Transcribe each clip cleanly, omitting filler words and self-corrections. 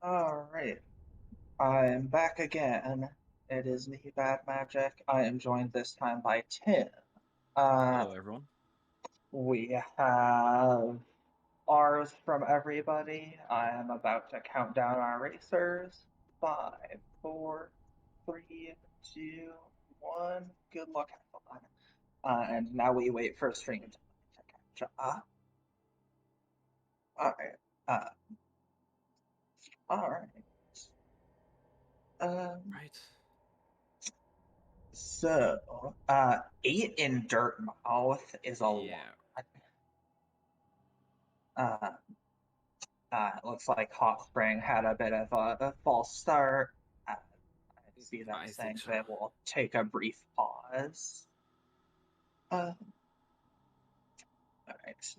All right, I am back again. It is me, Bad Magic. I am joined this time by Tim. Uh, Hello, everyone. we have R's from everybody. I am about to count down our racers. Five, four, three, two, one. Good luck, everyone. And now we wait for stream to catch up. All right. Uh, all right. Um, Right. Eight in Dirt Mouth is a lot. Yeah. Uh, it looks like Hotspring had a bit of a false start. I see them I think saying so. they will take a brief pause. Uh, all right.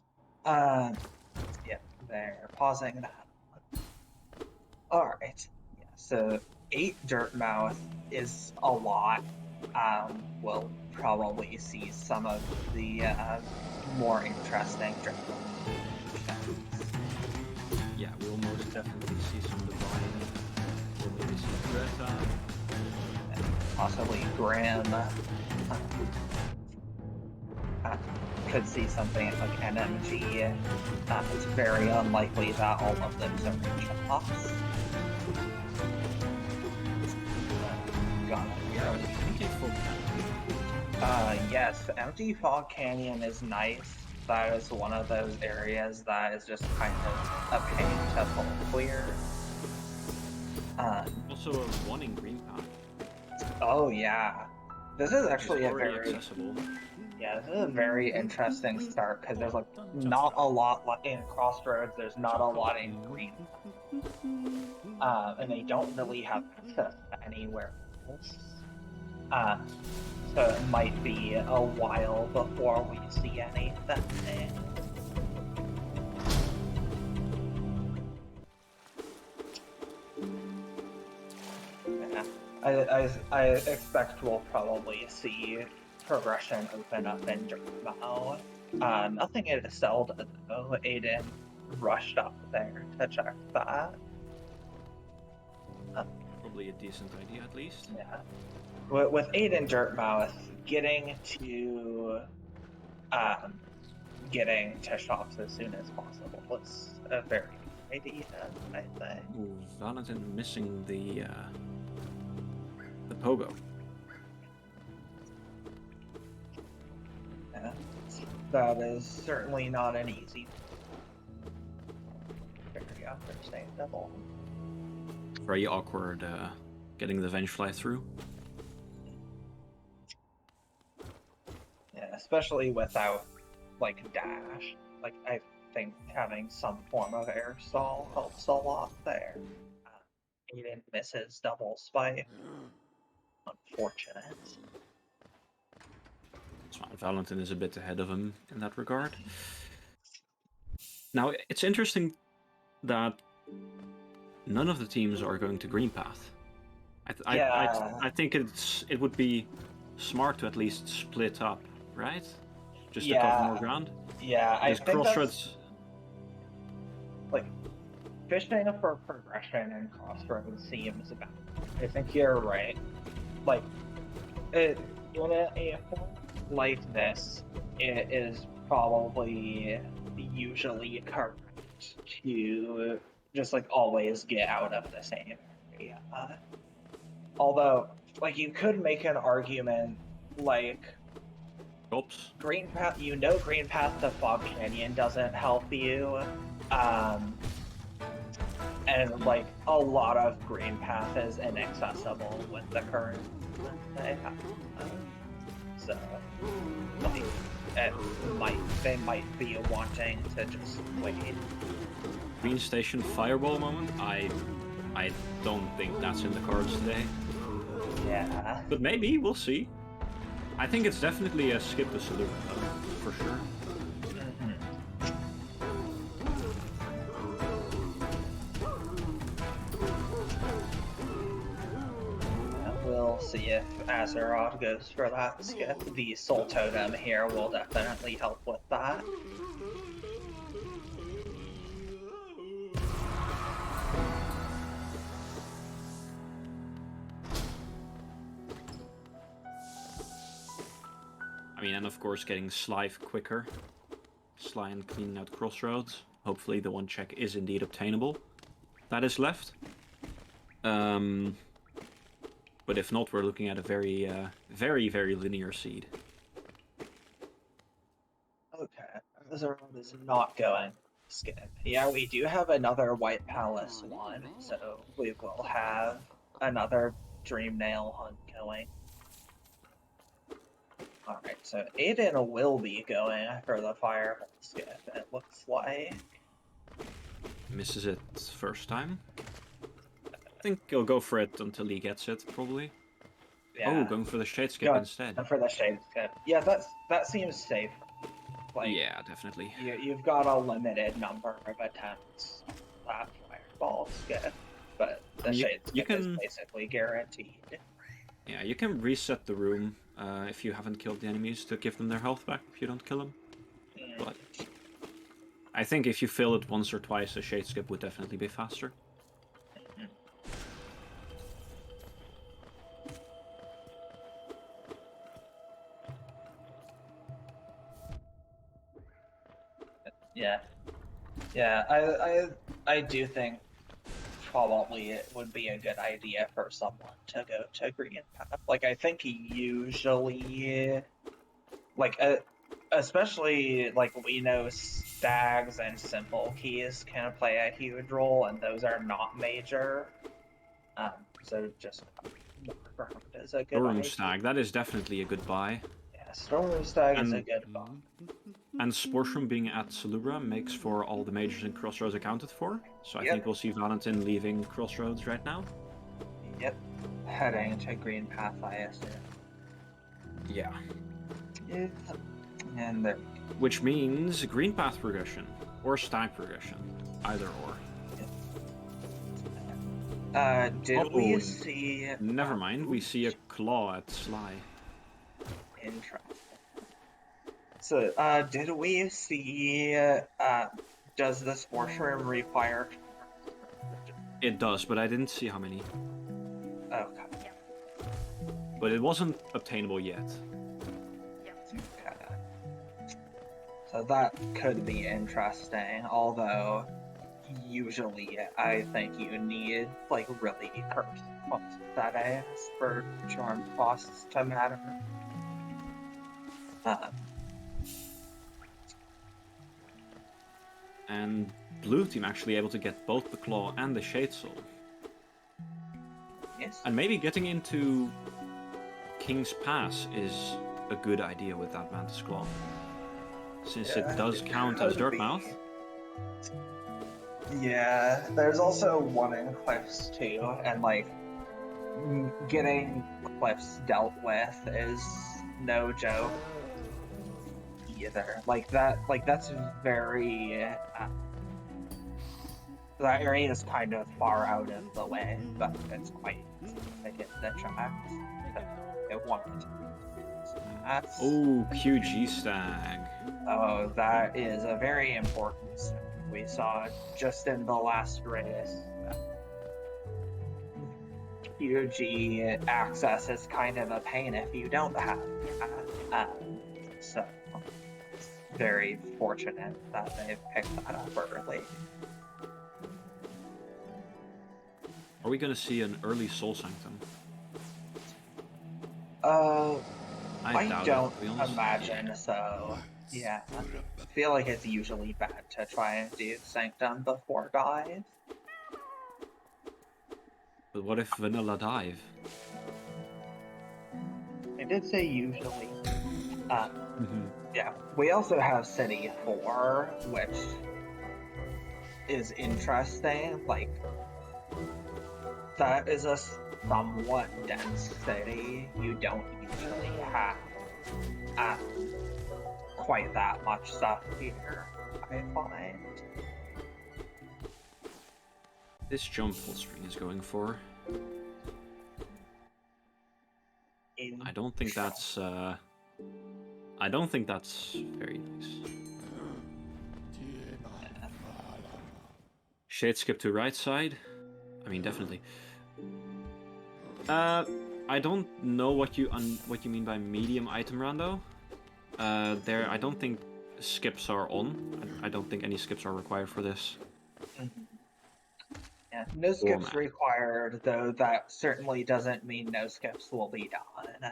Yeah, they're pausing that. All right. Yeah, so eight Dirt Mouth is a lot. We'll probably see some of the more interesting Dirt Mouth. Yeah, we'll most definitely see some of the buying. We'll maybe see Greta. Possibly Graham. Uh, could see something like NMG. It's very unlikely that all of those are range ups. Gonna We have an empty full cannon. yes, Empty Fog Canyon is nice. That is one of those areas that is just kind of a pain to full clear. Also a one in green path. Oh yeah, this is Which is actually a already very accessible. yeah, this is a very interesting start because there's like not a lot in Crossroads. There's not a lot in Green, and they don't really have access to anywhere else. Uh, so it might be a while before we see anything. Yeah. I expect we'll probably see progression open up in Dermo. Nothing at Zelda though. Adyn rushed up there to check that. Uh, Probably a decent idea at least. yeah. With Adyn Dirtmouth um, getting to shops as soon as possible is a very good idea, I think. Ooh, Valentine missing the pogo. Yeah. That is certainly not an easy, very understandable. Very awkward getting the Vengefly through. Yeah, especially without like dash. Like I think having some form of air stall helps a lot there. Aiden misses double spike. Unfortunate. It's fine. Valentine is a bit ahead of him in that regard. Now, it's interesting that none of the teams are going to Green Path. Yeah, I think it would be smart to at least split up, right? Just to cover more yeah, ground. yeah. I Because think that's Crossroads, like fishing for progression and crossroads seems bad. I think you're right. Like it in a form like this, it is probably usually correct to just like always get out of the same area. Although, like you could make an argument like oops. Green Path, Green Path to Fog Canyon doesn't help you. Um, and like a lot of Green Path is inaccessible with the current they have. So like they might be wanting to just wait. Green Station Fireball moment. I don't think that's in the cards today. Yeah. But maybe we'll see. I think it's definitely a skip the salute though, for sure. We'll see if Azerod goes for that skip. The Soul Totem here will definitely help with that. mean, and of course getting Sly quicker. Sly and cleaning out Crossroads. Hopefully the one check is indeed obtainable. That is left. But if not, we're looking at a very, very linear seed. Okay, Azerod is not going to skip. Yeah, we do have another White Palace one, so we will have another Dream Nail hunt going. Alright, so Adyn will be going for the Fireball skip, it looks like. Misses it first time. I think he'll go for it until he gets it, probably. Yeah. Oh, going for the Shade Skip instead. For the Shade Skip. Yeah, that seems safe. Like, yeah, definitely. You've got a limited number of attempts at Fireball skip, but the Shade Skip is basically guaranteed. Yeah, you can reset the room if you haven't killed the enemies to give them their health back if you don't kill them. But I think if you fail it once or twice, a Shade Skip would definitely be faster. Yeah, I do think probably it would be a good idea for someone to go to Green Path. Like, I think usually, like, especially, like, we know stags and simple keys can play a huge role, and those are not major. So just more ground is a good Storm idea. Stag, that is definitely a good buy. Yeah, Storm Stag is a good buy. And Sporshroom being at Salubra makes for all the majors in Crossroads accounted for. So I think we'll see Valentin leaving Crossroads right now. Yep. Heading to Green Path, I assume. Yeah. And there. Which means Green Path progression. Or Stag progression. Either or. Did we see... Never mind, we see a claw at Sly. Interesting. So, did we see, does this Sporshroom refire? It does, but I didn't see how many. Okay. But it wasn't obtainable yet. Okay. So that could be interesting, although usually I think you need, like, really cursed settings for charm costs to matter. And blue team actually able to get both the claw and the Shade Soul. Yes. And maybe getting into King's Pass is a good idea with that Mantis Claw. Since it does count as Dirtmouth. Yeah, there's also one in Cliffs too, and like getting Cliffs dealt with is no joke either. That's very that area is kind of far out of the way, but it's quite easy to get the tracks. It won't. Oh, QG Stag. Oh, that is a very important stag. We saw just in the last race. QG access is kind of a pain if you don't have that. So it's very fortunate that they've picked that up early. Are we gonna see an early Soul Sanctum? I don't imagine so. Yeah. I feel like it's usually bad to try and do Sanctum before dive. But what if Vanilla Dive? I did say usually. Yeah. We also have City 4, which is interesting. Like, that is a somewhat dense city. You don't usually have quite that much stuff here, I find. This jump Hotspring is going for. I don't think that's very nice. Shade skip to right side. I mean, definitely. I don't know what you mean by medium item rando. There, I don't think skips are on. I don't think any skips are required for this. Yeah, no skips Format. required, though that certainly doesn't mean no skips will be done.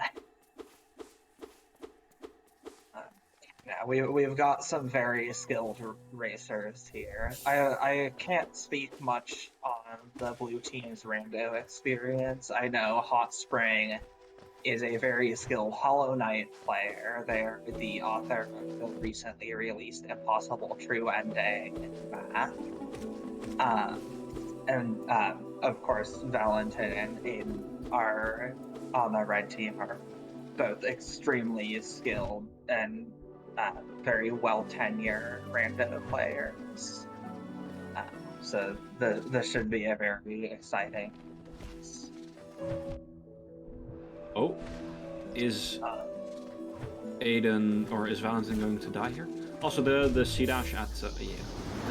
Yeah, we've got some very skilled racers here. I can't speak much on the blue team's rando experience. I know Hotspring is a very skilled Hollow Knight player. They're the author of the recently released Impossible True Ending map. Of course, Valentin and Adyn are on the red team are both extremely skilled and very well tenured rando players. So this should be a very exciting race. Oh, is Adyn or is Valentin going to die here? Also, the C dash at the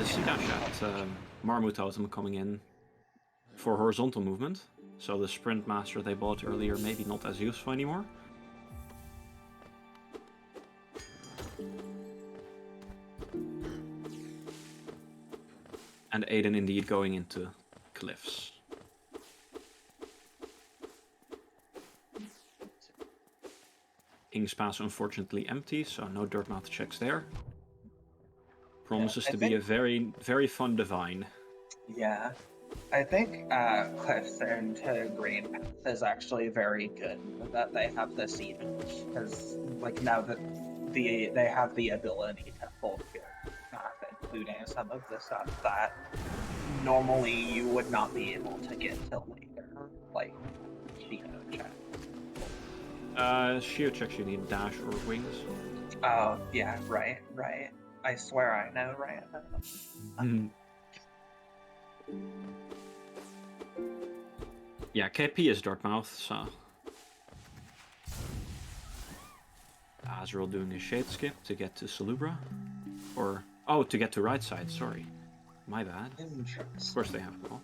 C dash at Marmot Totem coming in for horizontal movement. So the sprint master they bought earlier maybe not as useful anymore. And Adyn indeed going into cliffs. King's Pass unfortunately empty, so no Dirtmouth checks there. Promises to be a very, very fun divine. Yeah, I think Cliffs into Green Path is actually very good that they have the seed, because like now that they have the ability to fulfill path, including some of the stuff that normally you would not be able to get till later, like Shino check. Shio checks you need dash or wings. Oh yeah, right. I swear I know, right? Yeah, KP is Dartmouth, so... Azerod doing a shade skip to get to Salubra. Or... Oh, to get to right side, sorry. My bad. Of course they have ball.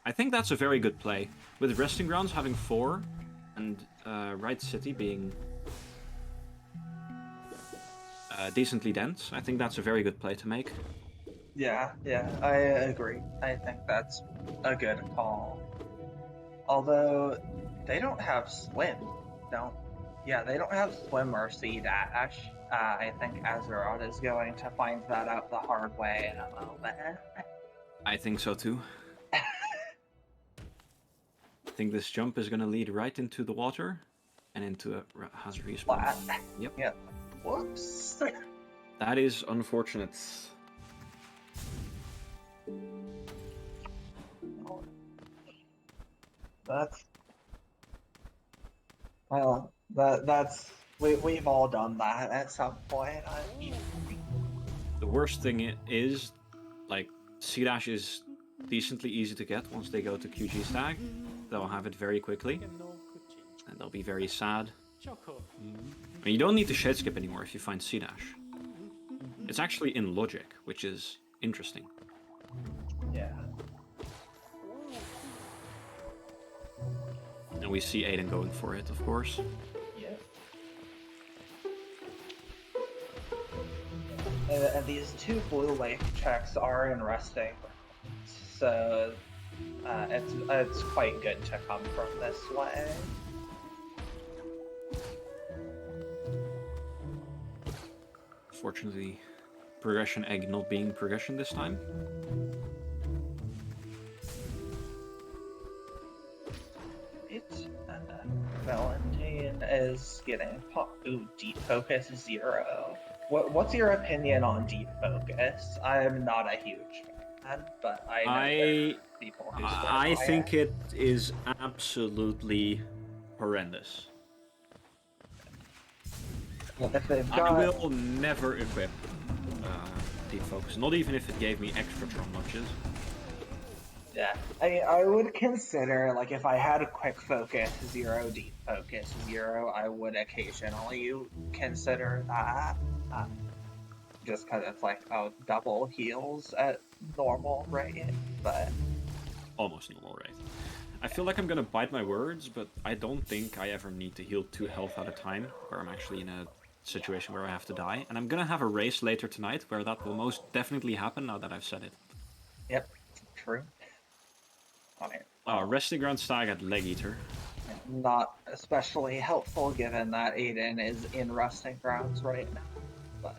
I think that's a very good play. With Resting Grounds having 4, and Right City being... decently dense, I think that's a very good play to make. Yeah, I agree. I think that's a good call. Although they don't have swim, they don't have swim or sea dash. I think Azerod is going to find that out the hard way in a moment. I think so too. I think this jump is going to lead right into the water and into a hazard respawn. Yep. Yeah. Whoops. That is unfortunate. That's we've all done that at some point. The worst thing is, like, C-Dash is decently easy to get once they go to QG Stag. They'll have it very quickly, and they'll be very sad. I mean, you don't need to shade skip anymore if you find C-Dash. It's actually in logic, which is interesting. Yeah. And we see Adyn going for it, of course. And these two blue lake checks are in resting, so it's quite good to come from this way. Fortunately, progression egg not being progression this time. Valentine is getting deep focus 0. What's your opinion on deep focus? I'm not a huge fan, but I know people who I think it is absolutely horrendous. I will never equip deep focus, not even if it gave me extra Tron notches. Yeah, I would consider, like, if I had a quick focus 0, deep focus 0, I would occasionally consider that. Just because it's like, oh, double heals at normal rate, but... Almost normal rate. I feel like I'm gonna bite my words, but I don't think I ever need to heal 2 health at a time, where I'm actually in a situation where I have to die. And I'm gonna have a race later tonight where that will most definitely happen now that I've said it. Yep, true. Alright, Resting ground stag at leg eater. not especially helpful given that Adyn is in resting grounds right now, but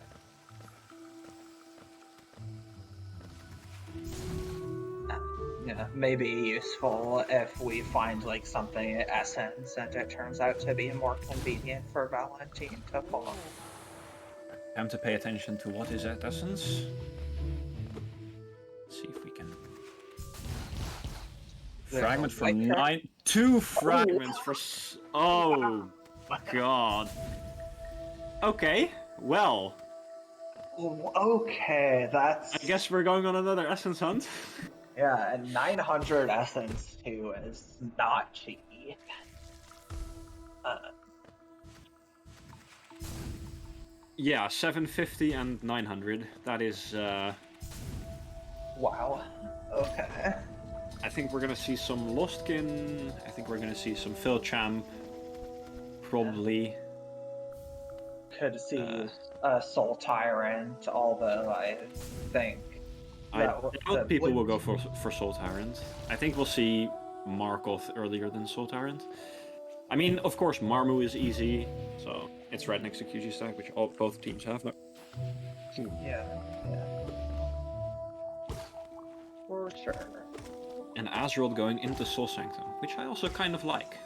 yeah, maybe useful if we find like something at Essence and it turns out to be more convenient for Valentine to follow. Time to pay attention to what is at Essence. Let's see if we can. Fragment for 9. 2 fragments for. Oh, god. Okay, well. Okay, that's. I guess we're going on another Essence hunt. Yeah, and 900 Essence too is not cheap. Yeah, 750 and 900. That is. Wow. Okay. I think we're gonna see some Lostkin. I think we're gonna see some Philchamp. Probably. Could see Soul Tyrant, although I think. I doubt people will go for Soul Tyrant. I think we'll see Markov earlier than Soul Tyrant. I mean, of course, Marmu is easy, so it's right next to QG stack, which both teams have. Yeah. For sure. And Azerod going into Soul Sanctum, which I also kind of like.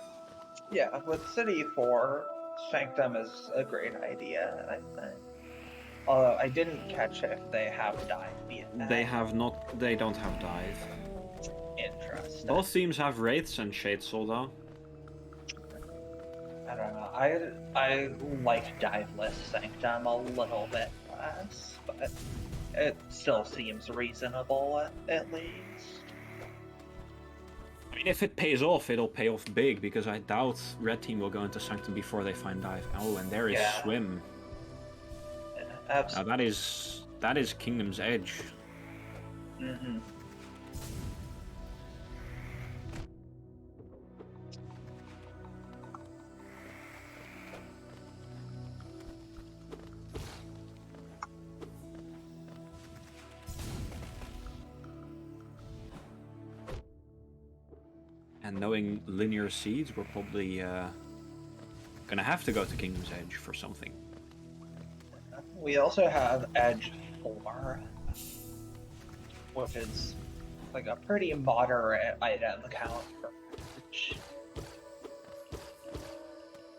Yeah, with City 4, Sanctum is a great idea, I think. Although I didn't catch if they have dive yet. They have not. They don't have dive. Interesting. Both teams have Wraiths and Shade Soul though. I don't know. I like diveless Sanctum a little bit less, but it still seems reasonable at least. I mean, if it pays off, it'll pay off big, because I doubt Red Team will go into Sanctum before they find dive. Oh, and there is Swim. Absolutely. Now that is Kingdom's Edge. Mm-hmm. And knowing Linear Seeds, we're probably gonna have to go to Kingdom's Edge for something. We also have Edge 4, which is like a pretty moderate item count for Edge.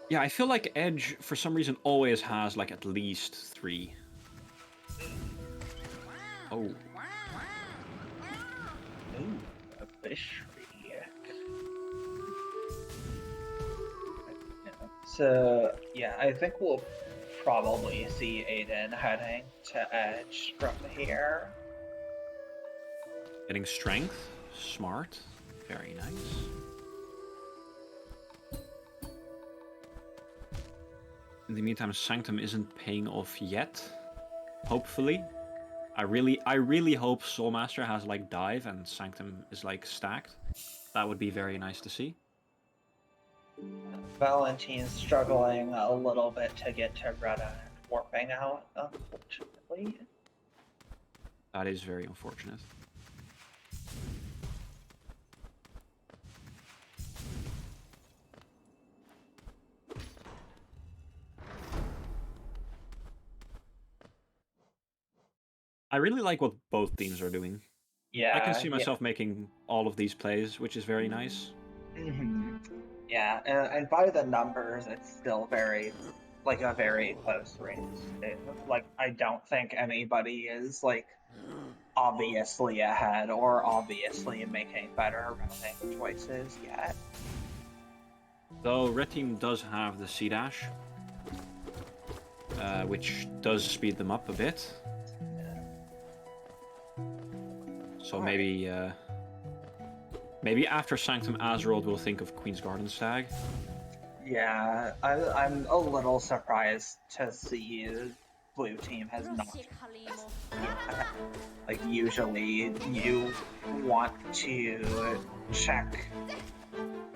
Yeah, I feel like Edge, for some reason, always has like at least 3. Oh. Ooh, a fish. So, yeah, I think we'll probably see Adyn heading to Edge from here. Getting strength. Smart. Very nice. In the meantime, Sanctum isn't paying off yet. Hopefully. I really hope Soulmaster has like dive and Sanctum is like stacked. That would be very nice to see. Valentine's struggling a little bit to get to Greta and warping out, unfortunately. That is very unfortunate. I really like what both teams are doing. Yeah, I can see myself making all of these plays, which is very nice. Mm-hmm. Yeah, and by the numbers, it's still very close race. Like, I don't think anybody is, like, obviously ahead or obviously making better routing choices yet. Though Red Team does have the C-Dash, which does speed them up a bit. So maybe after Sanctum Azerod we'll think of Queen's Garden Stag. Yeah, I'm a little surprised to see Blue Team has not. Like, usually you want to check,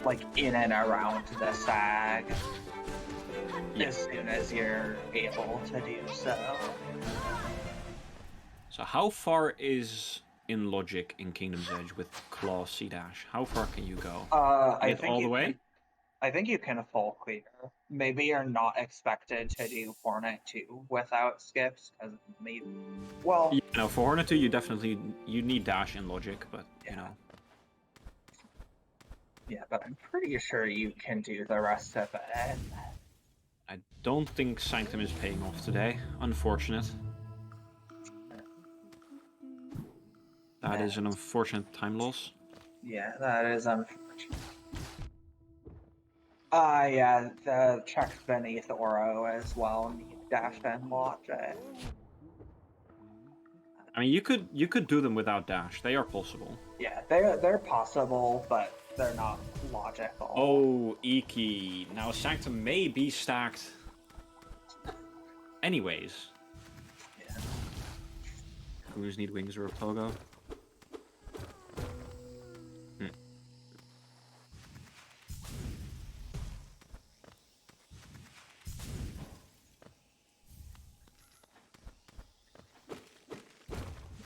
like, in and around the Stag. Yeah. as soon as you're able to do so. So how far is in logic in Kingdom's Edge with claw C dash? How far can you go? I Get think all you the way? can. I think you can full clear. Maybe you're not expected to do Hornet 2 without skips, because maybe. Well, Yeah, no, for Hornet 2 you need dash in logic, but you know. Yeah, but I'm pretty sure you can do the rest of it. I don't think Sanctum is paying off today. Unfortunate. That is an unfortunate time loss. Yeah, that is unfortunate. Yeah, the checks beneath Oro as well need dash and logic. I mean, you could do them without dash. They are possible. Yeah, they're possible, but they're not logical. Oh, Iki. Now Sanctum may be stacked. Anyways. Yeah. Goons need wings or a pogo.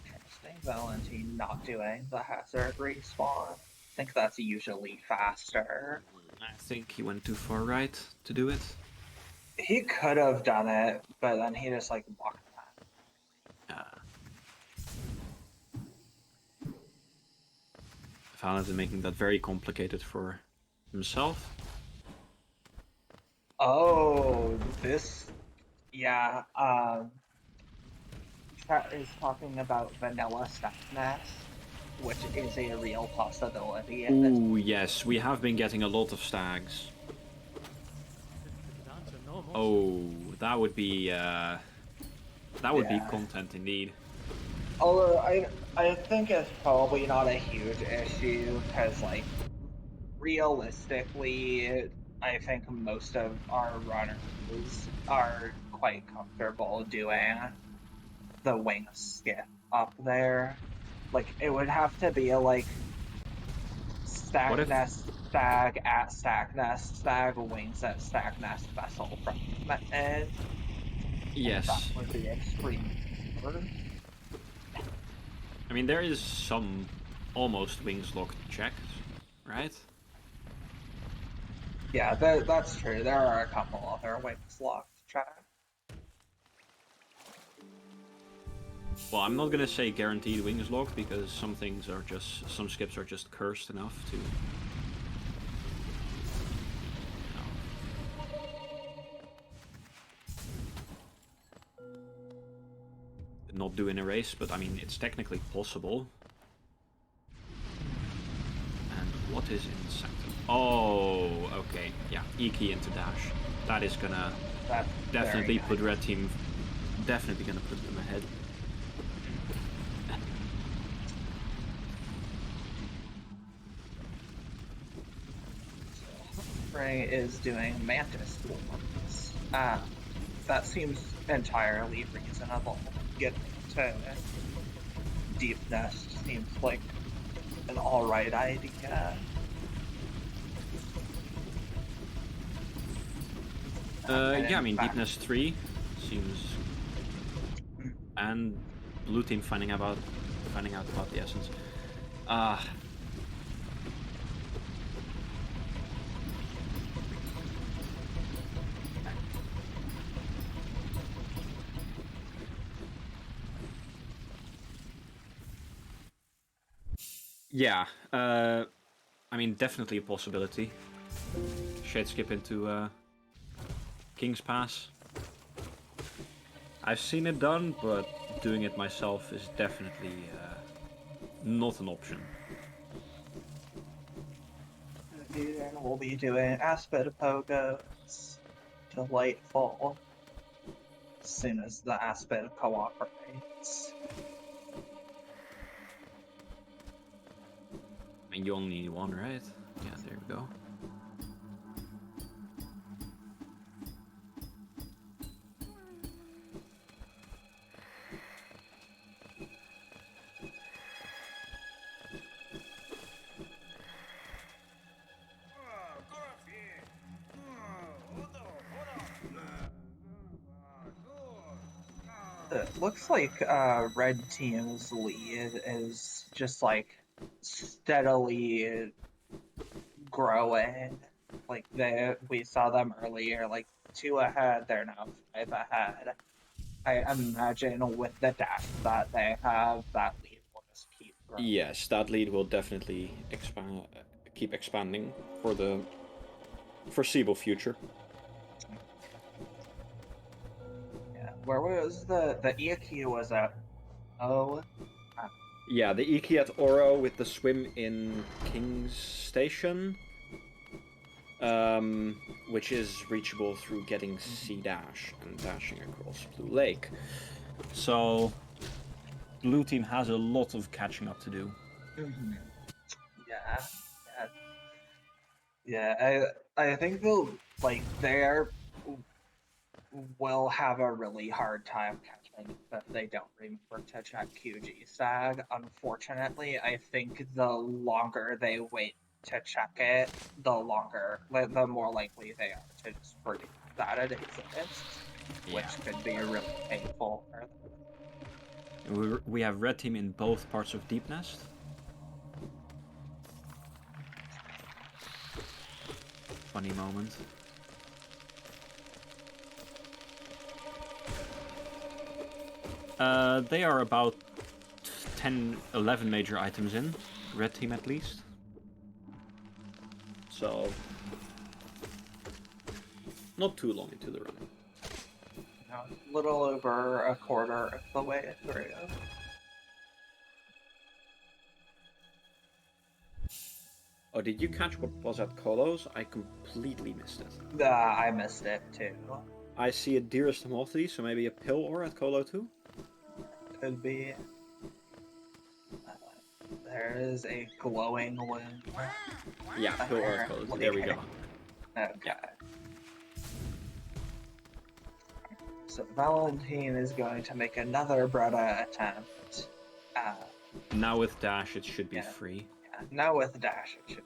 Interesting. Valentine not doing the hazard respawn. I think that's usually faster. I think he went too far right to do it. He could have done it, but then he just like walked that. Valentine making that very complicated for himself. Oh, this, yeah. Chat is talking about vanilla stackness, which is a real possibility. Ooh, yes, we have been getting a lot of stags. Oh, that would be content indeed. Although I think it's probably not a huge issue because like realistically, I think most of our runners are quite comfortable doing the wing skip up there. Like it would have to be like What stack if? nest stag at stack nest stag wings at stack nest vessel from and Yes. that would be extreme. I mean, there is some almost wings locked checks, right? Yeah, that's true. There are a couple other wings locked chat. Well, I'm not gonna say guaranteed wings locked because some skips are just cursed enough to. Not do in a race, but I mean, it's technically possible. And what is in Sanctum? Oh, okay. Yeah, E-key into dash. That is gonna definitely put red team, definitely gonna put them ahead. Hotspring is doing Mantis Swarms. That seems entirely reasonable. Getting to Deep Nest seems like an alright idea. Yeah, I mean, Deep Nest 3 seems... And blue team finding out about the essence. Yeah, I mean, definitely a possibility. Shade skip into King's Pass. I've seen it done, but doing it myself is definitely not an option. And we'll be doing Aspid Pogos. Delightful. As soon as the Aspid cooperates. I mean, you only need one, right? Yeah, there we go. It looks like red team's lead is just like steadily growing. Like we saw them earlier, like 2 ahead. They're now 5 ahead. I imagine with the dash that they have, that lead will just keep growing. Yes, that lead will definitely keep expanding for the foreseeable future. Yeah. Where was the EQ was at? Oh. Yeah, the Iki at Oro with the swim in King's Station, which is reachable through getting C dash and dashing across Blue Lake. So, blue team has a lot of catching up to do. Yeah. Yeah. I think they'll will have a really hard time catching if they don't remember to check QG Stag. Unfortunately, I think the longer they wait to check it, the more likely they are to just forget that it exists, which could be really painful for them. We have red team in both parts of Deep Nest. Funny moment. They are about 10, 11 major items in, red team at least. So, not too long into the run. A little over a quarter of the way through. Oh, did you catch what was at Kolos? I completely missed it. I missed it too. I see a Dearest Homophily, so maybe a pill ore at Kolo too? Could be. There is a glowing wound. Yeah, pill ore at Kolo. There we go. Okay. Yeah. So Valentine is going to make another Bretta attempt. Now with dash, it should be Yeah. free. Yeah, now with dash, it should.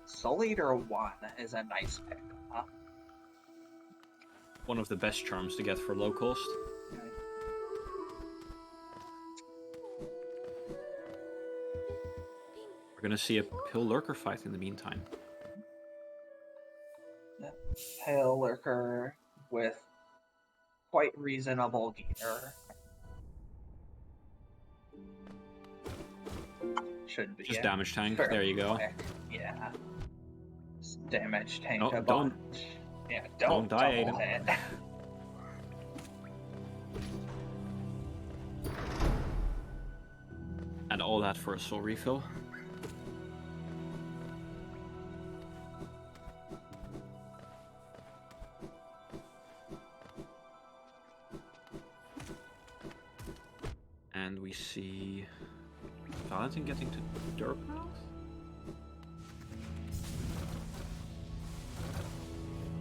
Soul Eater 1 is a nice pick. One of the best charms to get for low cost. We're gonna see a Pill Lurker fight in the meantime. Yeah. Pale Lurker with quite reasonable gear. Should be. Just damage tank, fairly there you go. quick. Yeah. Just damage tank No, a don't- bunch. Yeah, don't die, double Adyn. hit. And all that for a soul refill. And we see Valentine getting to Derp now?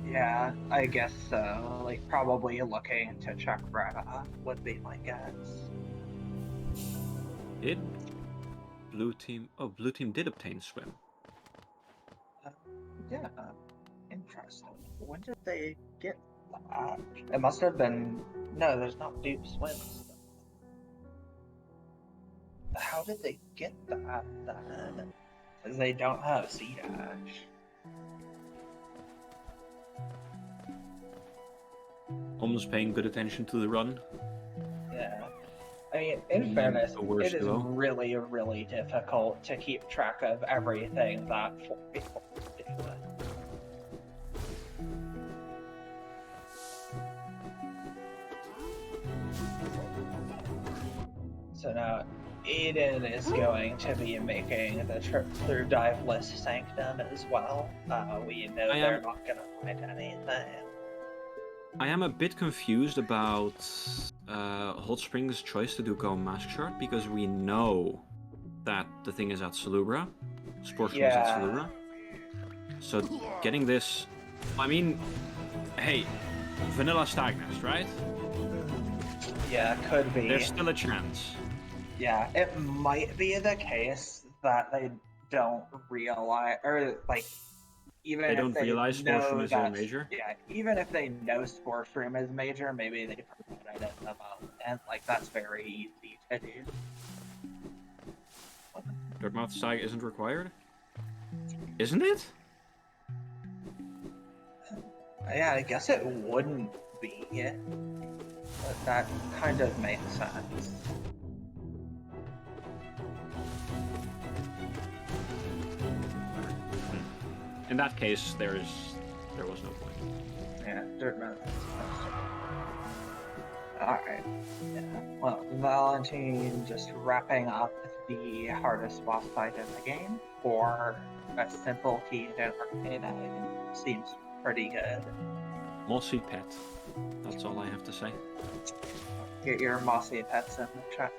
Yeah, I guess so. Like, probably looking to check Bretta would be my guess. Did blue team... Oh, blue team did obtain swim. Yeah, interesting. When did they get that? It must have been... No, there's not deep swims. How did they get that then? Because they don't have sea dash. Almost paying good attention to the run. Yeah. I mean, in fairness, the worst it is duo. really, really difficult to keep track of everything that 4 people do. So now, Adyn is going to be making the trip through Diveless Sanctum as well. We know they're not going to find anything. I am a bit confused about Hotspring's choice to do Go Mask Shard, because we know that the thing is at Salubra. Sportstream is at Salubra. So getting this... I mean, hey, Vanilla Stagnest, right? Yeah, could be. There's still a chance. Yeah, it might be the case that they don't realize, or like, even They if don't realize know Sportstream is a major? Yeah, even if they know Sportstream is major, maybe they forget it in the moment. Like, that's very easy to do. Dirtmouth Sag isn't required? Isn't it? Yeah, I guess it wouldn't be. But that kind of makes sense. In that case, there was no point. Yeah, Dirtmouth. Alright. Yeah. Well, Valentine just wrapping up the hardest boss fight in the game for a simple key and arcade item. Seems pretty good. Mossy pet. That's all I have to say. Get your mossy pets in the chat.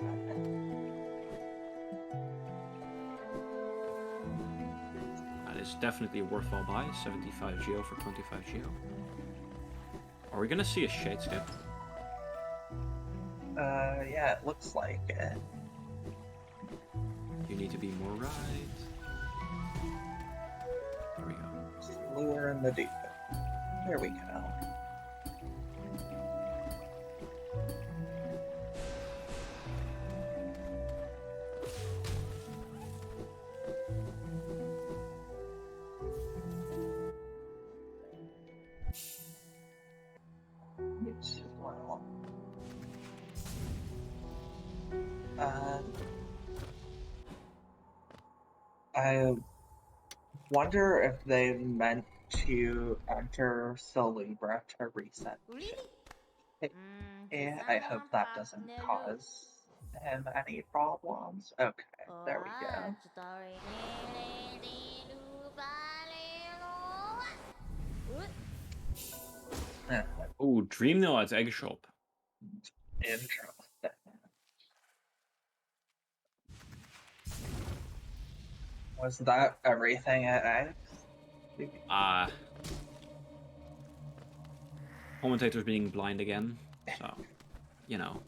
That is definitely a worthwhile buy. 75 geo for 25 geo. Are we gonna see a shadescape? Yeah, it looks like it. You need to be more right. There we go. Lure in the deep. There we go. Yes, well. I wonder if they meant to enter Celebra to reset. Yeah, I hope that doesn't cause him any problems. Okay, there we go. Yeah, Ooh, Dreamnail at Egg Shop. interesting. Was that everything at X? Commentators being blind again, so, you know.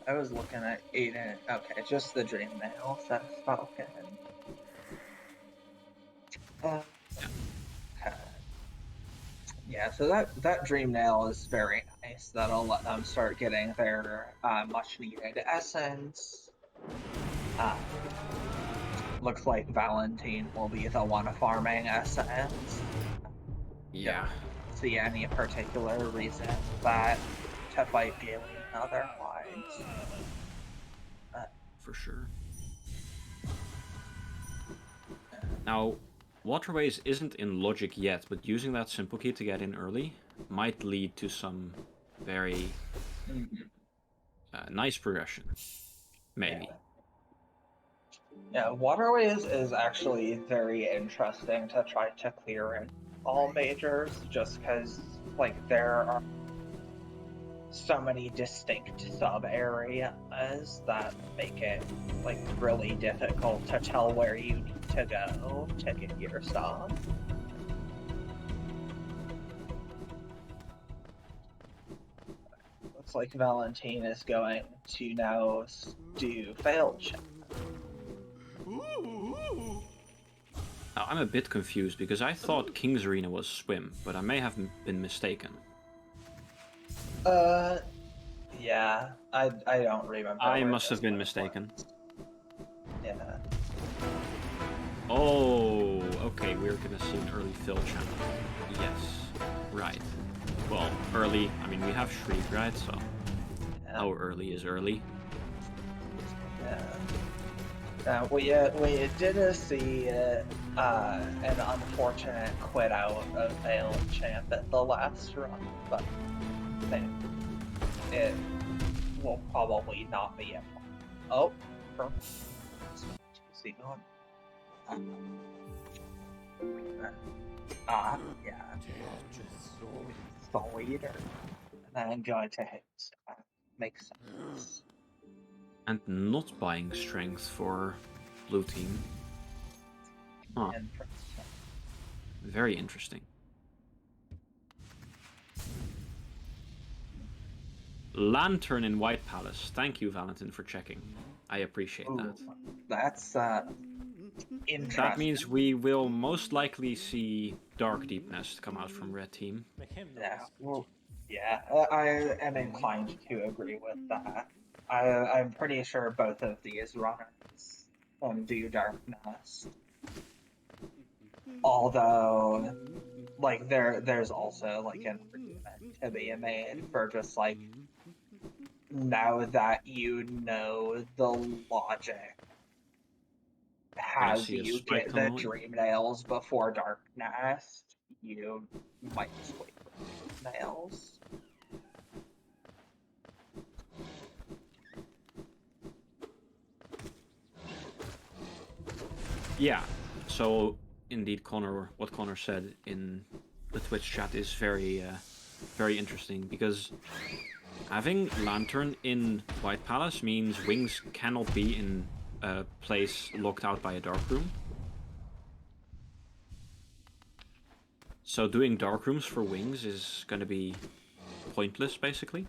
I was looking at Adyn. Okay, just the dream mail, so Falcon. Yeah, so that dream nail is very nice. That'll let them start getting their much needed essence. Looks like Valentine will be the one farming essence. Yeah. Don't see any particular reason that to fight Galen otherwise. For sure. Now, Waterways isn't in logic yet, but using that simple key to get in early might lead to some very nice progression. Maybe. Yeah, Waterways is actually very interesting to try to clear in all majors, just because, like, there are so many distinct sub-areas that make it, like, really difficult to tell where you need to go to get your stuff. Looks like Valentine is going to now do failed check. Now, I'm a bit confused because I thought King's Arena was swim, but I may have been mistaken. Yeah, I don't remember. I must have been mistaken. Yeah. Oh, okay, we're gonna see an early fill channel. Yes, right. Well, early, I mean, we have Shriek, right? So, how early is early? Yeah. We did see an unfortunate quit out of failed champ at the last run, but I think it will probably not be a problem. Oh, see on. Yeah. The leader. And I'm going to hit. Makes sense. And not buying strength for blue team. Huh. Very interesting. Lantern in White Palace. Thank you, Valentin, for checking. I appreciate that. That's interesting. That means we will most likely see Dark Deep Nest come out from red team. Yeah, Yeah, I am inclined to agree with that. I'm pretty sure both of these runners do Darkness. Although, like, there's also like an argument to be made for just like now that you know the logic We're gonna has see a you spike get the tunnel. dream nails before Darkness, you might just wait for the nails. Yeah. So indeed, Connor, what Connor said in the Twitch chat is very interesting because having Lantern in White Palace means Wings cannot be in a place locked out by a dark room. So doing dark rooms for Wings is going to be pointless, basically.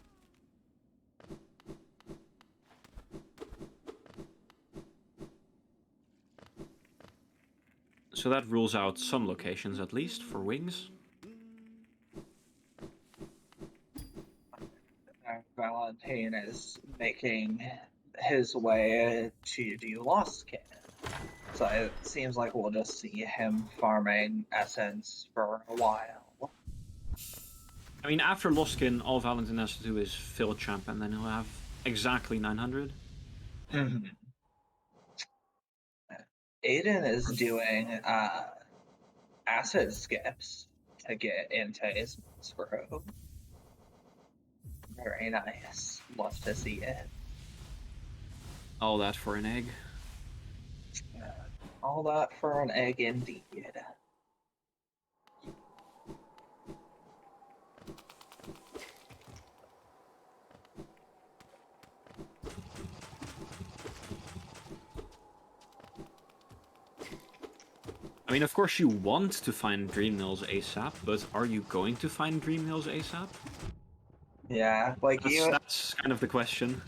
So that rules out some locations, at least, for Wings. Valentine is making his way to do Lost Kin. So it seems like we'll just see him farming essence for a while. I mean, after Lostkin, all Valentine has to do is fill champ, and then he'll have exactly 900. Mm-hmm. Adyn is doing acid skips to get into his screw. Very nice. Love to see it. All that for an egg. All that for an egg, indeed. I mean, of course you want to find Dream Nails ASAP, but are you going to find Dream Nails ASAP? Yeah, like That's kind of the question.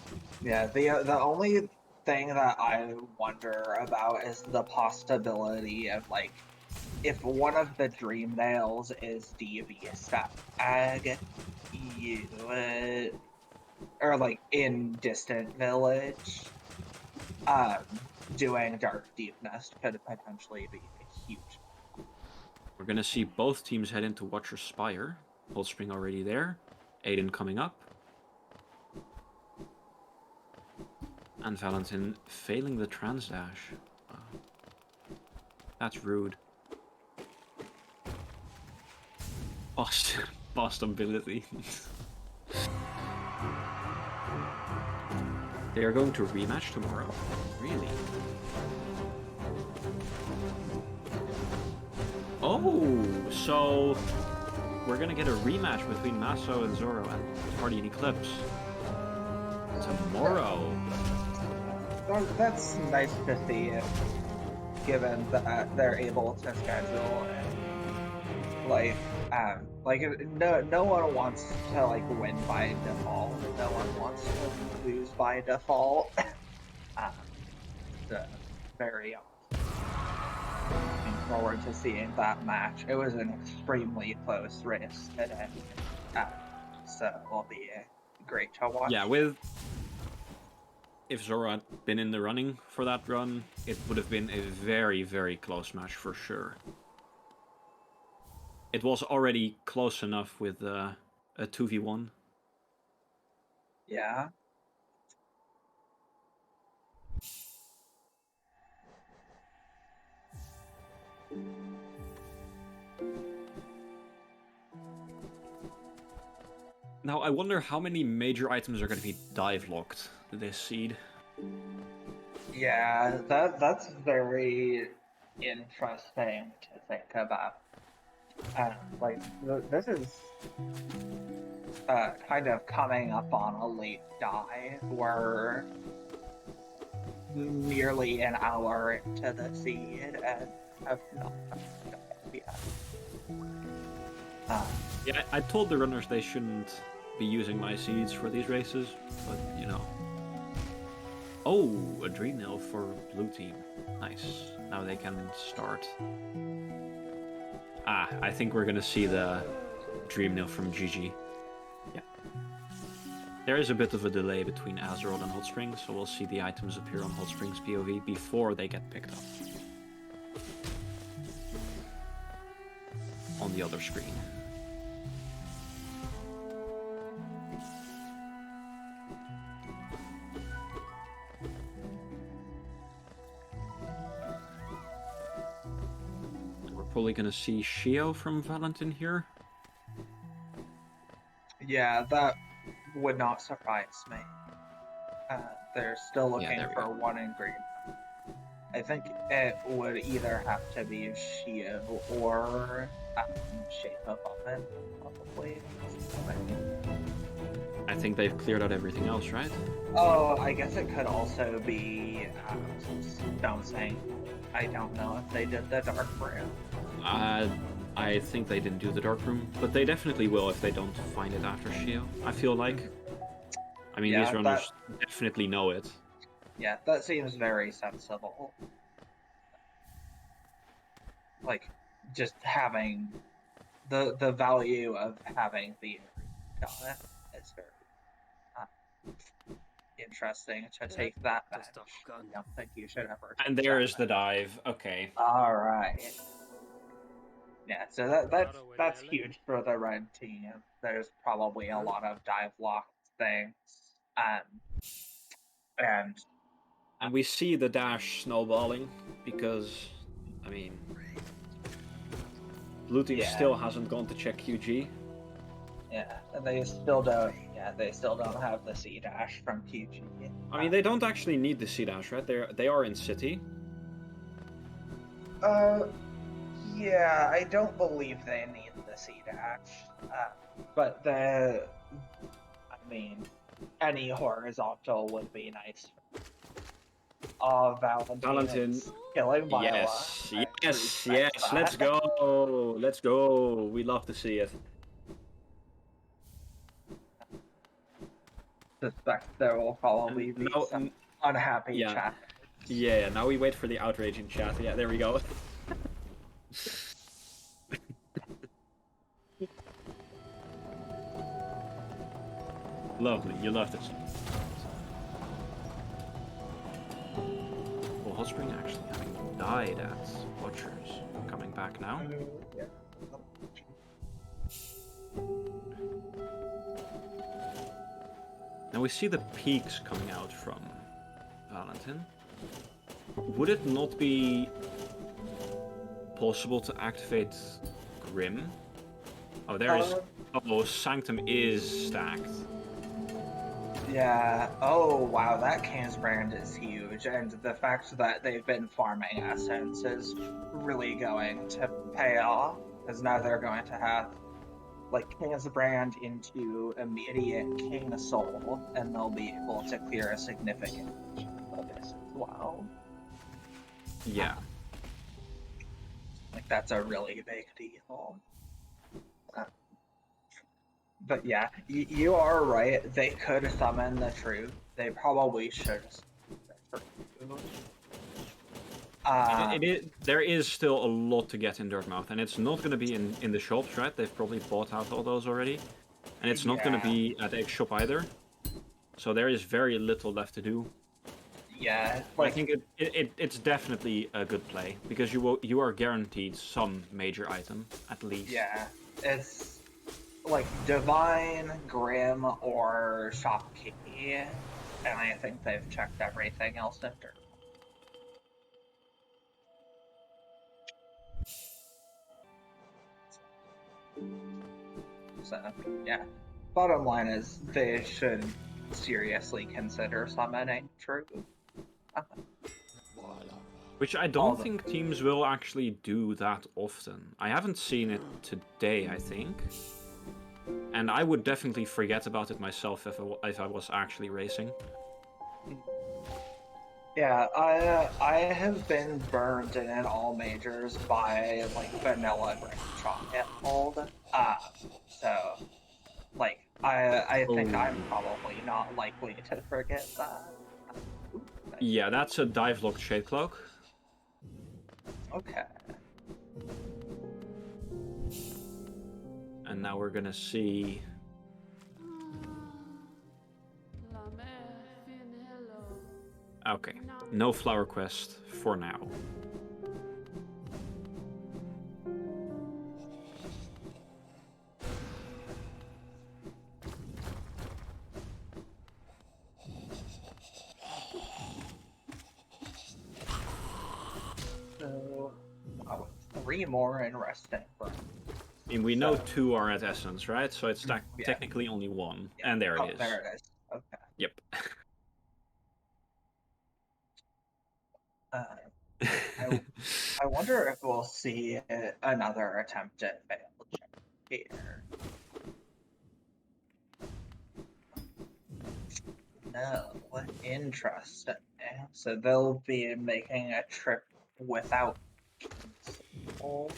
Yeah, the only thing that I wonder about is the possibility of like if one of the dream nails is DV stag, you or like in distant village, um, doing dark deep nest could potentially be a huge. We're gonna see both teams head into Watcher Spire. Hotspring already there. Adyn coming up. And Valentin failing the trans dash. Wow. That's rude. Boss ability. They are going to rematch tomorrow? Really? Oh, so we're gonna get a rematch between Maso and Zoro and Party and Eclipse tomorrow. That's nice to see, given that they're able to schedule like no one wants to like win by default. No one wants to lose by default. So very looking forward to seeing that match. It was an extremely close race today, so it'll be great to watch. Yeah, if Zoro had been in the running for that run, it would have been a very close match for sure. It was already close enough with a 2v1. Yeah. Now, I wonder how many major items are going to be dive locked this seed. Yeah, that's very interesting to think about. Like this is kind of coming up on a late die. We're nearly an hour into the seed and have not touched it yet. Yeah, I told the runners they shouldn't be using my seeds for these races, but you know. Oh, a dream nail for blue team. Nice. Now they can start. I think we're gonna see the dream nail from GG. There is a bit of a delay between Azerod and Hotspring, so we'll see the items appear on Hotspring's POV before they get picked up on the other screen. We're probably gonna see Shio from Valentin here. Yeah, that would not surprise me. They're still looking for go. one ingredient. I think it would either have to be Shio or Shape of Oven, probably. I think they've cleared out everything else, right? Oh, I guess it could also be bouncing. I don't know if they did the dark brew. I think they didn't do the dark room, but they definitely will if they don't find it after Shio. I feel like. I mean, Yeah, these runners definitely know it. Yeah, that seems very sensible. Like, just having the value of having the on it is very interesting to take that back. I don't think you should ever. And there is the dive. Okay. All right. Yeah, so that's huge for the red team. There's probably a lot of dive lock things, and we see the dash snowballing because, I mean, blue team still hasn't gone to check QG. Yeah, and they still don't. Yeah, they still don't have the C dash from QG. I mean, they don't actually need the C dash, right? They are in city. Yeah, I don't believe they need the C dash. But I mean, any horizontal would be nice. Valentin killing Mila. Yes. Let's go. We love to see it. Suspect there will probably be some unhappy chat. Yeah, now we wait for the outrage in chat. Yeah, there we go. Lovely, you love this. Well, Hotspring actually having died at Butchers. Coming back now. Yeah. Now we see the peaks coming out from Valentin. Would it not be possible to activate Grim? Oh, there is. Oh, Sanctum is stacked. Yeah. Oh, wow. That Can's brand is huge, and the fact that they've been farming Essence is really going to pay off, because now they're going to have like King's brand into immediate King Soul, and they'll be able to clear a significant of this as well. Yeah. Like, that's a really big deal. But yeah, you are right. They could summon the truth. They probably should. There is still a lot to get in Dirtmouth, and it's not going to be in the shops, right? They've probably bought out all those already. And it's not going to be at Egg Shop either. So there is very little left to do. Yeah. I think it's definitely a good play, because you are guaranteed some major item, at least. Yeah. It's like Divine, Grim, or Shopkeep, and I think they've checked everything else after. So, yeah. Bottom line is, they should seriously consider summoning True. Which I don't think teams will actually do that often. I haven't seen it today, I think. And I would definitely forget about it myself if I was actually racing. Yeah, I have been burned in all majors by like vanilla grape chocolate mold. So like I think I'm probably not likely to forget that. Yeah, that's a dive locked Shade Cloak. Okay. And now we're gonna see Okay, no flower quest for now. So, wow, 3 more interesting. I mean, we know So, 2 are at Essence, right? So it's yeah, technically only 1. yeah. And there Oh, it is. there it is. Okay. Yep. I wonder if we'll see another attempt at failed check here. No, interesting. So they'll be making a trip without home.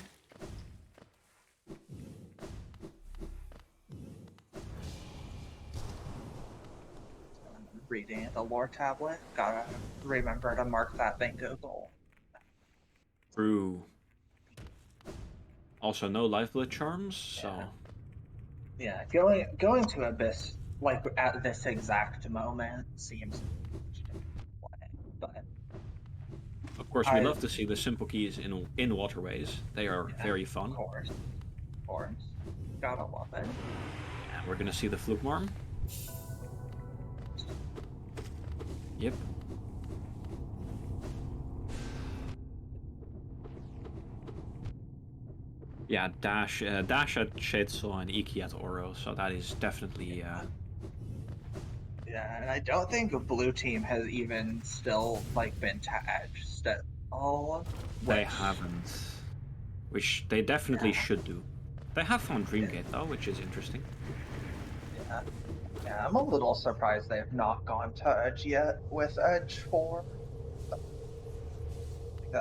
Reading the lore tablet, gotta remember to mark that bingo goal. True. Also, no lifeblood charms, so... Yeah, going to Abyss, like, at this exact moment seems but Of course, we love to see the simple keys in waterways. They are very fun. Of course. Gotta love it. And we're gonna see the Flukmarm. Yep. Yeah, dash at Shadesol and Iki at Oro, so that is definitely... Yeah, and I don't think a blue team has even still, like, been to Edge still. They haven't. Which they definitely should do. They have found Dreamgate, though, which is interesting. Yeah, I'm a little surprised they've not gone to Edge yet with Edge 4.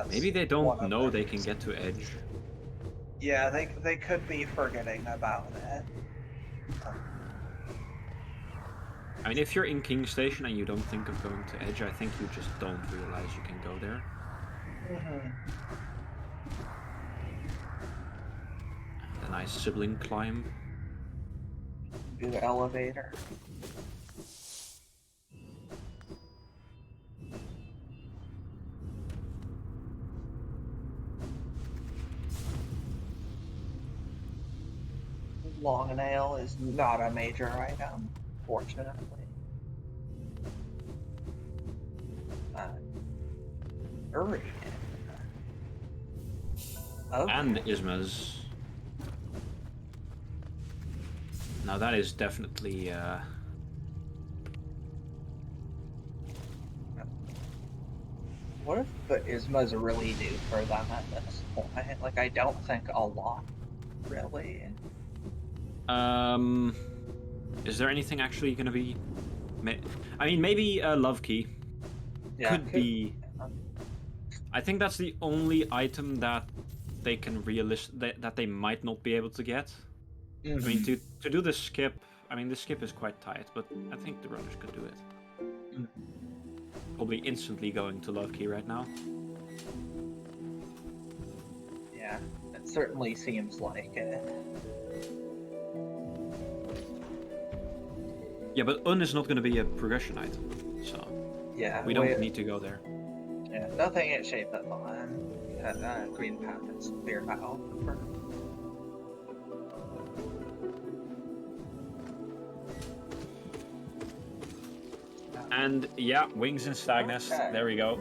Maybe they don't know they can get to Edge. Yeah, they could be forgetting about it. I mean, if you're in King Station and you don't think of going to Edge, I think you just don't realize you can go there. A nice sibling climb. Good elevator. Long nail is not a major item, fortunately. Okay. And Isma's. Now that is definitely... What if the Ismas really do for them at this point? Like, I don't think a lot, really. Is there anything actually going to be... I mean, maybe a Love Key. Could be... I think that's the only item that they can that they might not be able to get. I mean, to do the skip... I mean, the skip is quite tight, but I think the runners could do it. Probably instantly going to Love Key right now. Yeah, it certainly seems like it. Yeah, but Un is not going to be a progression item, so yeah, we don't need to go there. Yeah, nothing at Shape Up on Green Path is clear battle. And yeah, Wings and Stagnest. Okay. There we go.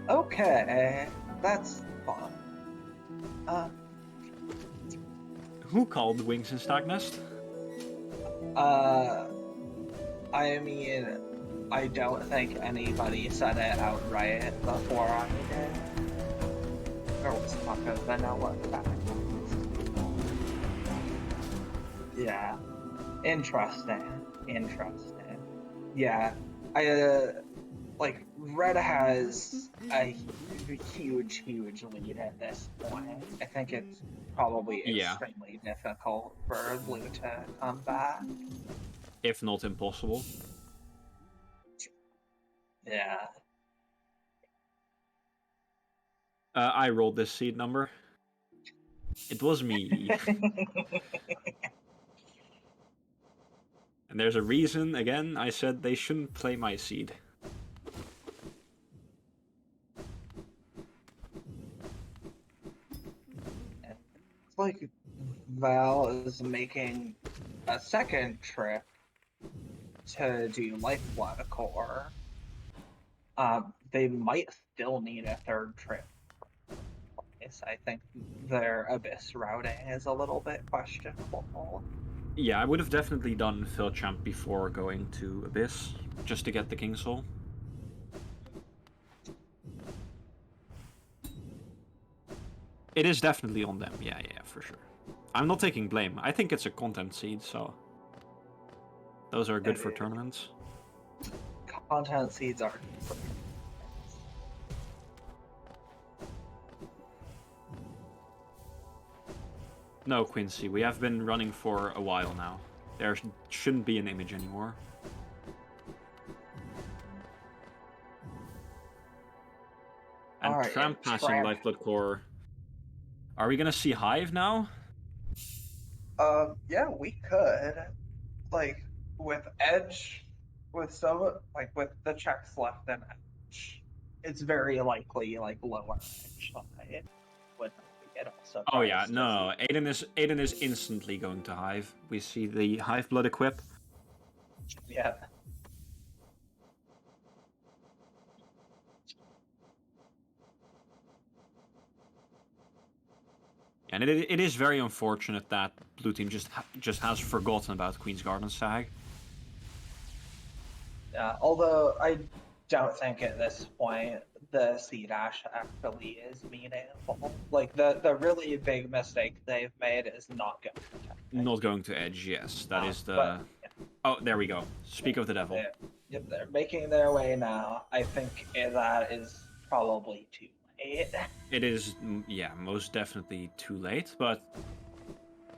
Okay, that's fun. Who called Wings and Stagnest? I mean, I don't think anybody said it outright before I did. Or was fucking vanilla back. Yeah. Interesting. Yeah. Like, Red has a huge lead at this point. I think it's probably extremely difficult for Blue to come back. If not impossible. Yeah. I rolled this seed number. It was me. And there's a reason, again, I said they shouldn't play my seed. like Val is making a second trip to do Lifeblood Core, they might still need a third trip. I think their Abyss routing is a little bit questionable. Yeah, I would have definitely done Phil Champ before going to Abyss, just to get the King Soul. It is definitely on them, yeah, for sure. I'm not taking blame. I think it's a content seed, so those are good for tournaments. Content seeds are. No, Quincy, we have been running for a while now. There shouldn't be an image anymore. And Right, Tramp passing Lifeblood Core. Are we gonna see Hive now? Yeah, we could. Like, with Edge, with some, like, with the checks left in Edge, it's very likely, like, lower Edge side would be it also. Oh yeah, no, Adyn is instantly going to Hive. We see the Hive Blood equip. Yeah. And it is very unfortunate that blue team just has forgotten about Queen's Garden Stag. Yeah, although I don't think at this point the C dash actually is meaningful. Like the really big mistake they've made is not going to Edge. Not going to Edge, yes. That is the... But, yeah. Oh, there we go. Speak of the devil. Yep, they're making their way now. I think that is probably too late. It is, yeah, most definitely too late, but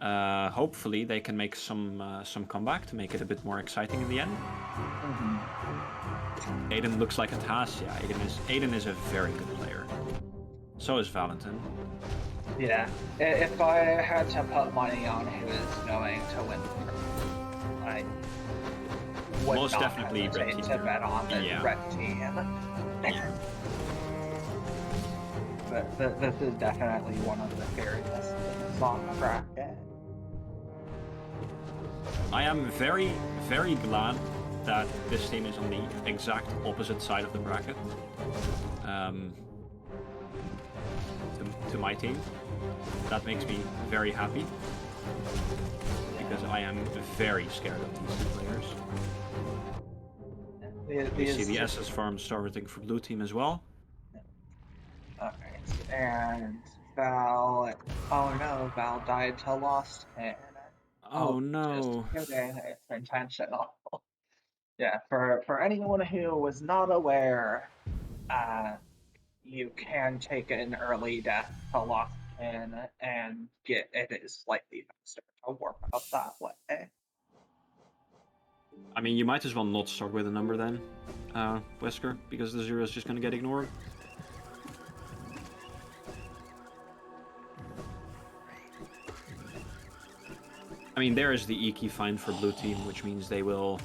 hopefully they can make some comeback to make it a bit more exciting in the end. Adyn looks like a task. Yeah, Adyn is a very good player. So is Valentin. Yeah, if I had to put money on who is going to win, I would most not definitely hesitate red team. to bet on the red team. Yeah. But this is definitely one of the fairies on the bracket. I am very, very glad that this team is on the exact opposite side of the bracket to my team. That makes me very happy because I am very scared of these two players. We see the SS farm starting for blue team as well. Alright, and Val... Oh no, Val died to Lost Hand. Oh no. Just kidding, it's intentional. Yeah, for anyone who was not aware, you can take an early death to Lost Hand and get it is slightly faster to warp out that way. I mean, you might as well not start with a number then, Wesker, because the 0 is just going to get ignored. I mean, there is the E key find for blue team, which means they will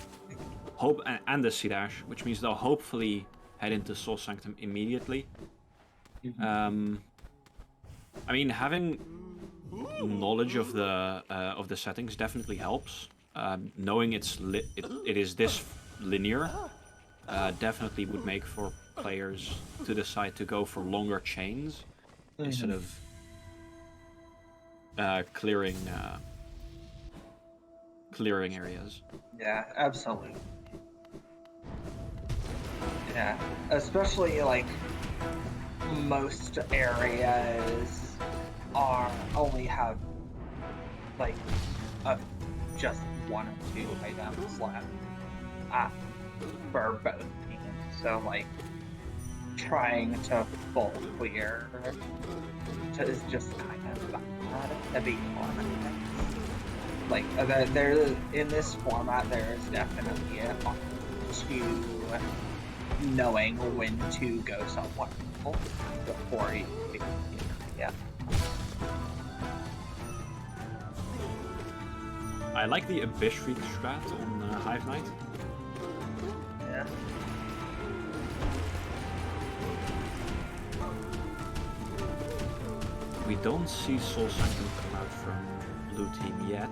hope, and the C dash, which means they'll hopefully head into Soul Sanctum immediately. I mean, having knowledge of the settings definitely helps. Knowing it is this linear definitely would make for players to decide to go for longer chains instead of clearing areas. Yeah, absolutely. Yeah, especially like most areas only have like just 1 or 2 items left for both teams. So like trying to full clear is just kind of bad to be honest. Like there in this format, there is definitely an art to knowing when to go somewhere before you. Yeah. I like the Abyss Shriek strat on Hive Knight. Yeah. We don't see Soul Sanctum come out from blue team yet.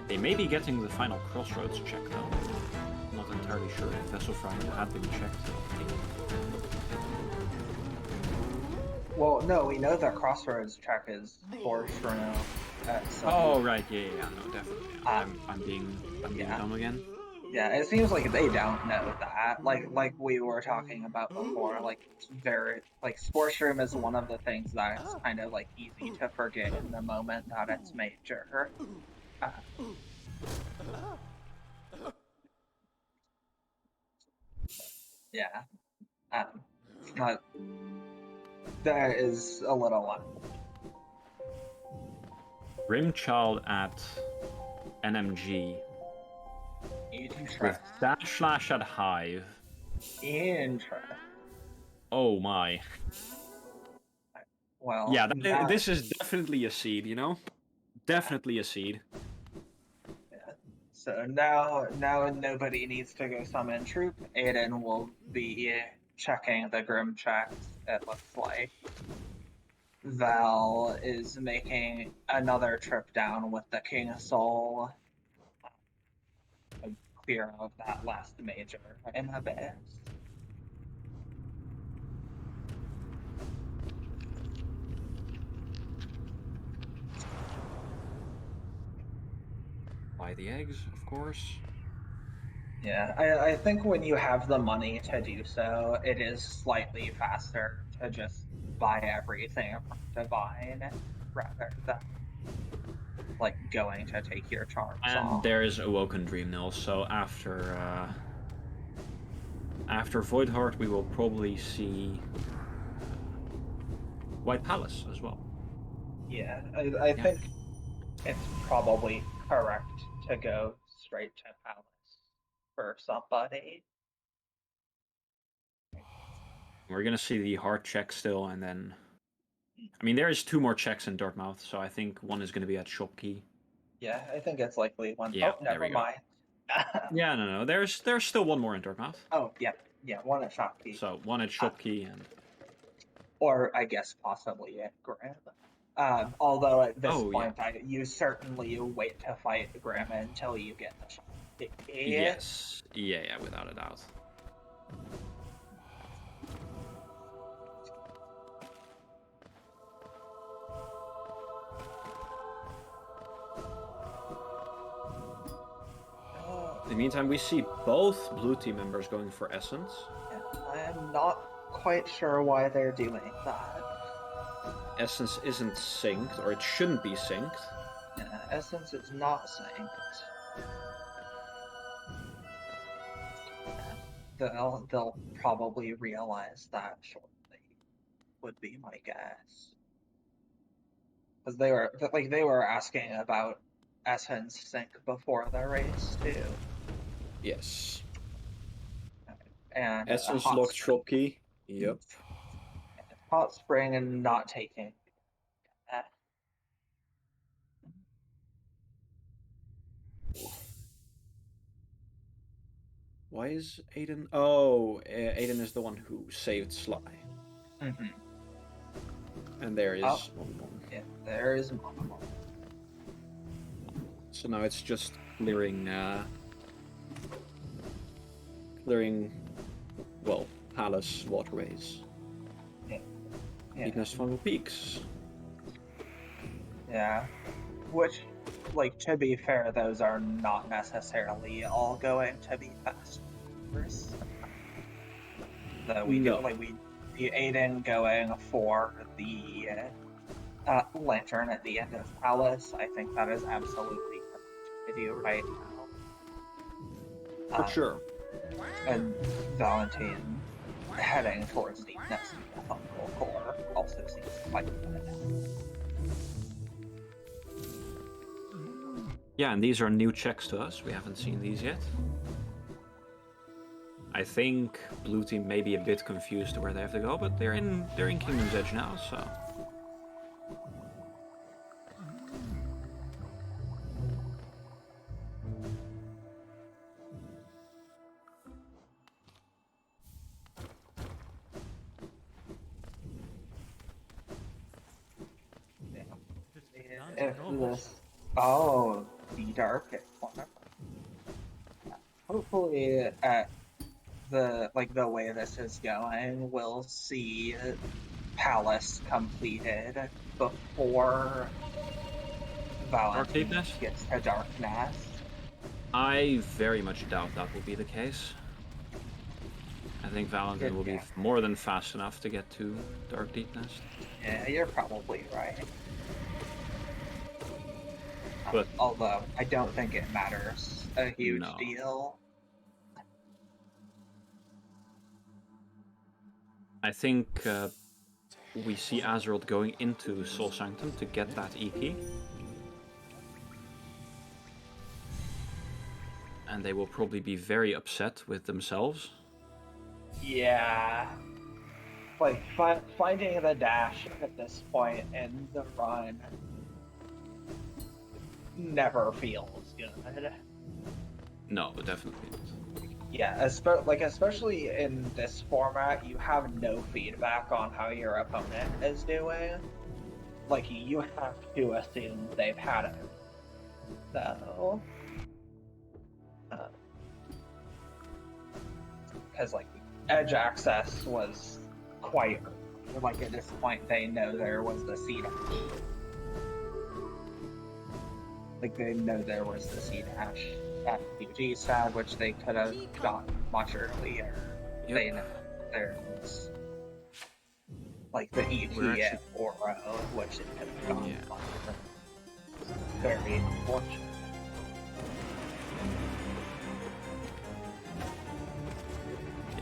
They may be getting the final crossroads check though. Not entirely sure if Vessel Fragment had been checked. Well, no, we know the crossroads check is for Shroom. Oh right, yeah, no, definitely. I'm being dumb again. Yeah, it seems like they don't know that. Like we were talking about before. Like it's very like Sports Room is one of the things that it's kind of like easy to forget in the moment that it's major. Yeah, it's not. That is a little. Grimchild at NMG with // at Hive. Interesting. Oh my. Well, Yeah, this is definitely a seed, you know? Definitely a seed. Yeah. So now nobody needs to go summon troop. Adyn will be checking the Grim checks. It looks like Val is making another trip down with the King of Soul, clear of that last major in Abyss. Buy the eggs, of course. Yeah, I think when you have the money to do so, it is slightly faster to just buy everything from Divine rather than like going to take your charms And off. there's Awoken Dream Nil, so after Voidheart we will probably see White Palace as well. Yeah, I think it's probably correct to go straight to Palace for somebody. We're gonna see the heart check still, and then... I mean, there is 2 more checks in Dartmouth, so I think one is gonna be at Shopkey. Yeah, I think it's likely one. Yeah, Oh, there never we go. mind. Yeah, no, there's still one more in Dartmouth. Oh, yeah, one at Shopkey. So, one at Shopkey and... Or I guess possibly at Graham. Although at this point, yeah. you certainly wait to fight Graham until you get the Shopkey. Yes. Yeah, without a doubt. In the meantime, we see both blue team members going for Essence. I am not quite sure why they're doing that. Essence isn't synced, or it shouldn't be synced. Yeah, Essence is not synced. They'll probably realize that shortly, would be my guess. Because they were asking about Essence sync before the race too. Yes. And Essence locked Shopkey. Yep. Hotspring and not taking. Why is Adyn? Oh, Adyn is the one who saved Sly. Mm-hmm. And there is Yeah, there is Mama. So now it's just clearing, well, Palace waterways. Yeah. Ignis Funnel Peaks. Yeah. Which, like, to be fair, those are not necessarily all going to be fast. So we go, like, the Adyn going for the lantern at the end of Palace. I think that is absolutely correct to do right now. For sure. And Valentine heading towards the next fungal core also seems quite good. Yeah, and these are new checks to us. We haven't seen these yet. I think blue team may be a bit confused to where they have to go, but they're in Kingdom's Edge now, so... if this... Oh, the dark one. Hopefully, at the way this is going, we'll see Palace completed before Valentine Deepness? gets to Darkness. I very much doubt that will be the case. I think Valentine will be more than fast enough to get to Dark Deepness. Yeah, you're probably right. But although I don't think it matters a huge no. deal. I think we see Azerod going into Soul Sanctum to get that EP. And they will probably be very upset with themselves. Yeah. Like, finding the dash at this point in the run never feels good. No, definitely not. Yeah, especially in this format, you have no feedback on how your opponent is doing. Like, you have to assume they've had it. So... because like edge access was quite early. Like at this point they know there was the C dash. Like they know there was the C dash at UG stab, which they could have gotten much earlier. Yep. They know there was like the EP at Oro, which it could have gotten much earlier. Very unfortunate.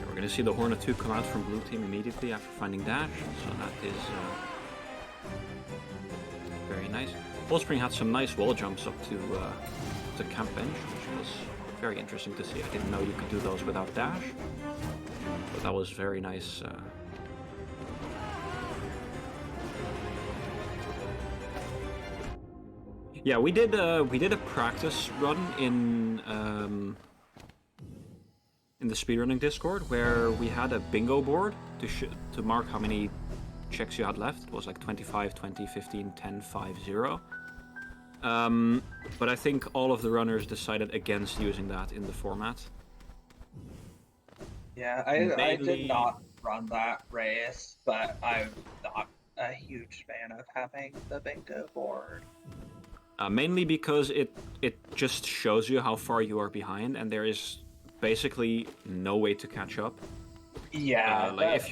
We're going to see the Hornet 2 come out from blue team immediately after finding dash, so that is very nice. Hotspring had some nice wall jumps up to camp bench, which was very interesting to see. I didn't know you could do those without dash, but that was very nice. Yeah, we did a practice run in the speedrunning Discord, where we had a bingo board to mark how many checks you had left. It was like 25, 20, 15, 10, 5, 0. But I think all of the runners decided against using that in the format. Yeah, I did not run that race, but I'm not a huge fan of having the bingo board. Mainly because it just shows you how far you are behind, and there is basically no way to catch up. Yeah, like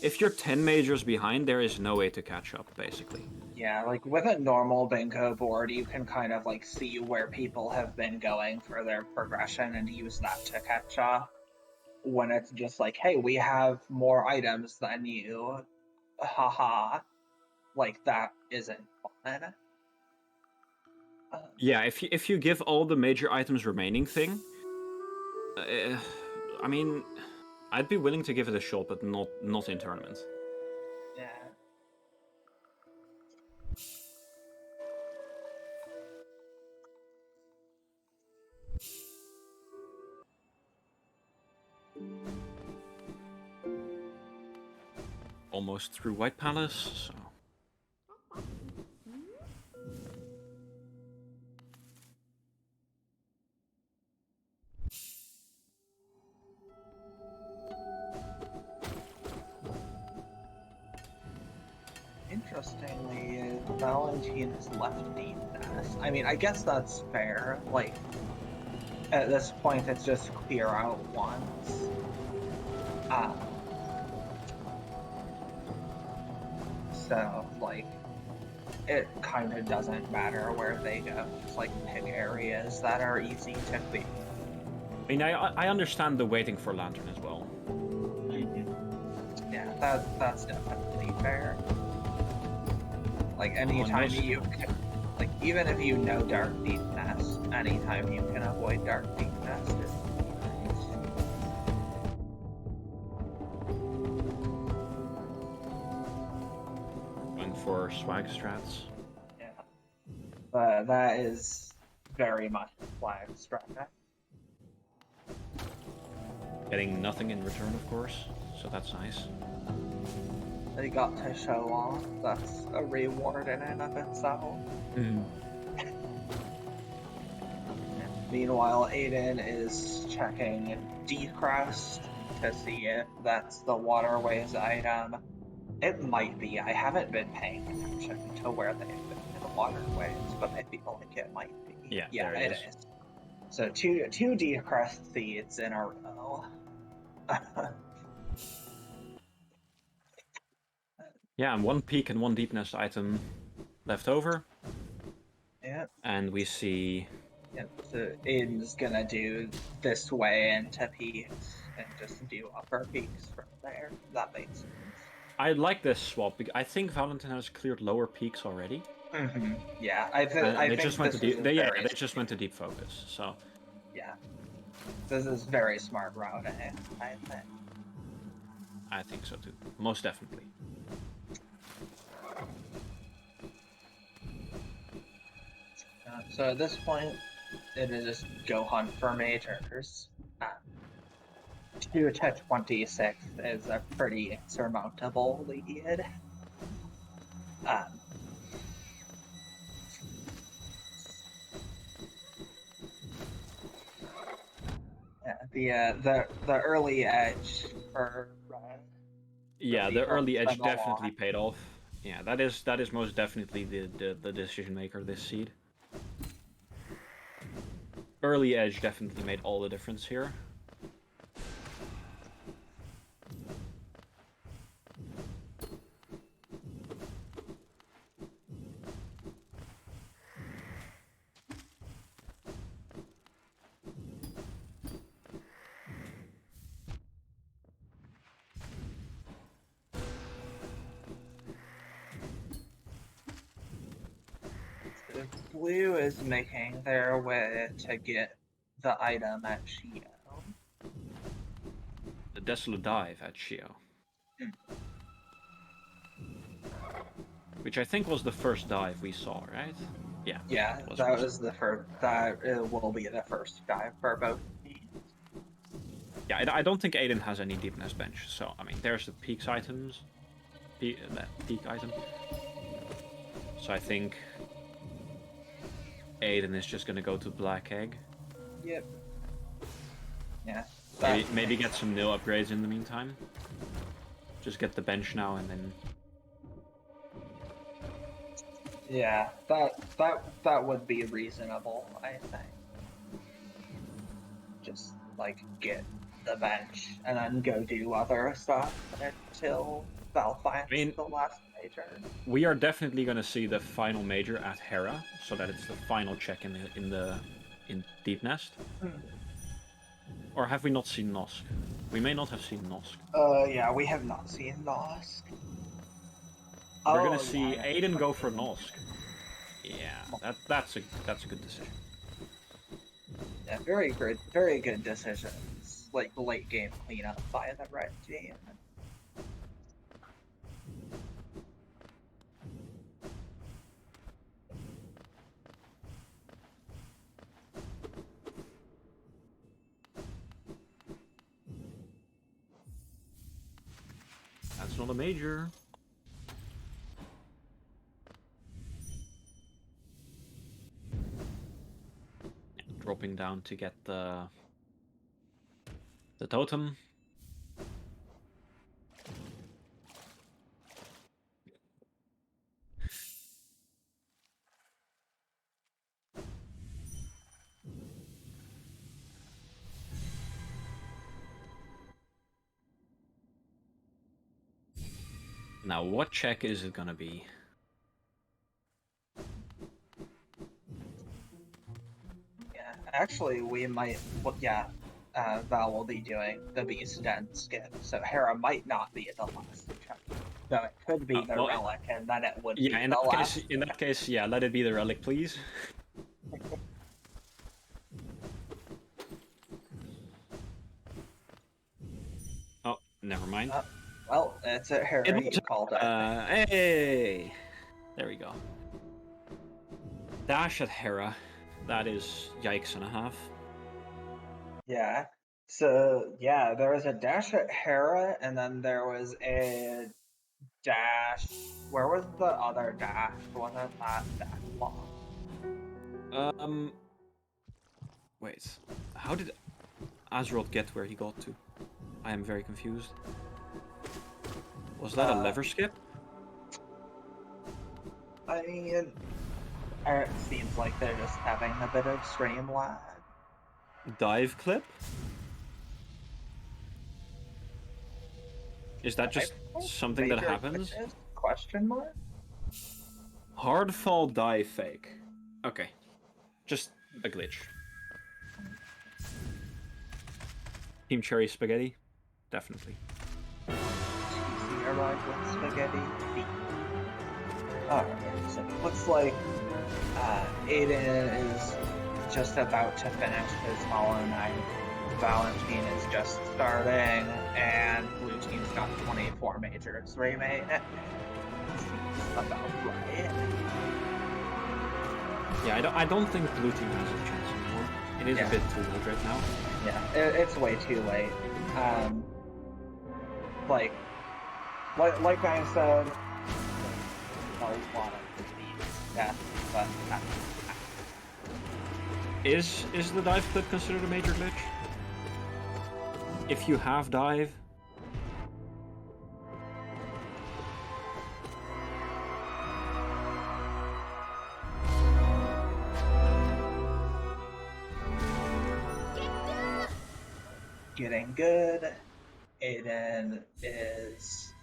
if you're 10 majors behind, there is no way to catch up, basically. Yeah, like with a normal bingo board, you can kind of like see where people have been going for their progression and use that to catch up. When it's just like, hey, we have more items than you, haha, like that isn't fun. Yeah, if you give all the major items remaining thing, I mean, I'd be willing to give it a shot, but not in tournament. Yeah. Almost through White Palace, so... Interestingly, Valentine is left Deepness. I mean, I guess that's fair. Like, at this point, it's just clear out once. So, like, it kind of doesn't matter where they go. Just, like, pick areas that are easy to clear. I mean, I understand the waiting for Lantern as well. Yeah, that's definitely fair. Like, anytime you can, like, even if you know Dark Deepness, anytime you can avoid Dark Deepness is nice. Going for swag strats. Yeah. But that is very much flag strat. Getting nothing in return, of course, so that's nice. they got to show off. That's a reward in and of itself. Meanwhile, Adyn is checking Decrest to see if that's the waterways item. It might be. I haven't been paying attention to where they've been in the waterways, but I feel like it might be. Yeah, there it is. So two Decrest seeds in a row. Yeah, and one peak and one deepness item left over. Yeah. And we see... Yep, so Aiden's gonna do this way into peaks and just do upper peaks from there. That makes sense. I like this swap. I think Valentin has cleared lower peaks already. Yeah, I think they just went to deep. They just went to deep focus. So yeah, this is very smart routing. I think. I think so too. Most definitely. So at this point, it is just go hunt for majors. 2 to 26 is a pretty insurmountable lead. Yeah, the early edge for yeah, the early edge definitely paid off. Yeah, that is most definitely the decision maker this seed. Early edge definitely made all the difference here. Blue is making their way to get the item at Shio. The Desolate Dive at Shio. Which I think was the first dive we saw, right? Yeah. Yeah, that was the first. That will be the first dive for both teams. Yeah, I don't think Adyn has any deepness bench, so I mean, there's the peaks items, that peak item. So I think Adyn is just gonna go to Black Egg. Yep. Yeah. Maybe get some nil upgrades in the meantime. Just get the bench now and then. Yeah, that would be reasonable, I think. Just like get the bench and then go do other stuff until Val finds the last major. We are definitely gonna see the final major at Hera, so that it's the final check in Deep Nest. Or have we not seen Nosk? We may not have seen Nosk. Yeah, we have not seen Nosk. We're gonna see Adyn go for Nosk. Yeah, that's a good decision. Yeah, very good decisions. Like late game cleanup by the red team. That's not a major. Dropping down to get the totem. Now, what check is it gonna be? Yeah, actually, we might. Well, yeah, Val will be doing the Beast Den skip, so Hera might not be the last check. So it could be the relic, and then it would be in the that last. case, in that case, yeah, let it be the relic, please. Oh, never mind. Well, it's a Hera. You called it. Hey, there we go. Dash at Hera. That is yikes and a half. Yeah. So yeah, there was a dash at Hera, and then there was a dash. Where was the other dash? Wasn't that dash long? Wait. How did Azerod get where he got to? I am very confused. Was that a lever skip? I mean, it seems like they're just having a bit of stream lag. Dive clip? Is that just something that Major happens? glitches? Question mark? Hard fall dive fake. Okay. Just a glitch. Team Cherry Spaghetti? Definitely. Cheesy arrived with spaghetti. Alright, so it looks like Adyn is just about to finish his Hollow Knight. Valentine is just starting, and Blue Team's got 24 majors remaining. Seems about right. Yeah, I don't think Blue Team has a chance anymore. It is a bit too late right now. Yeah, it's way too late. Like I said, a lot of disease. Yeah, but Is the dive clip considered a major glitch? If you have dive, getting good. Adyn is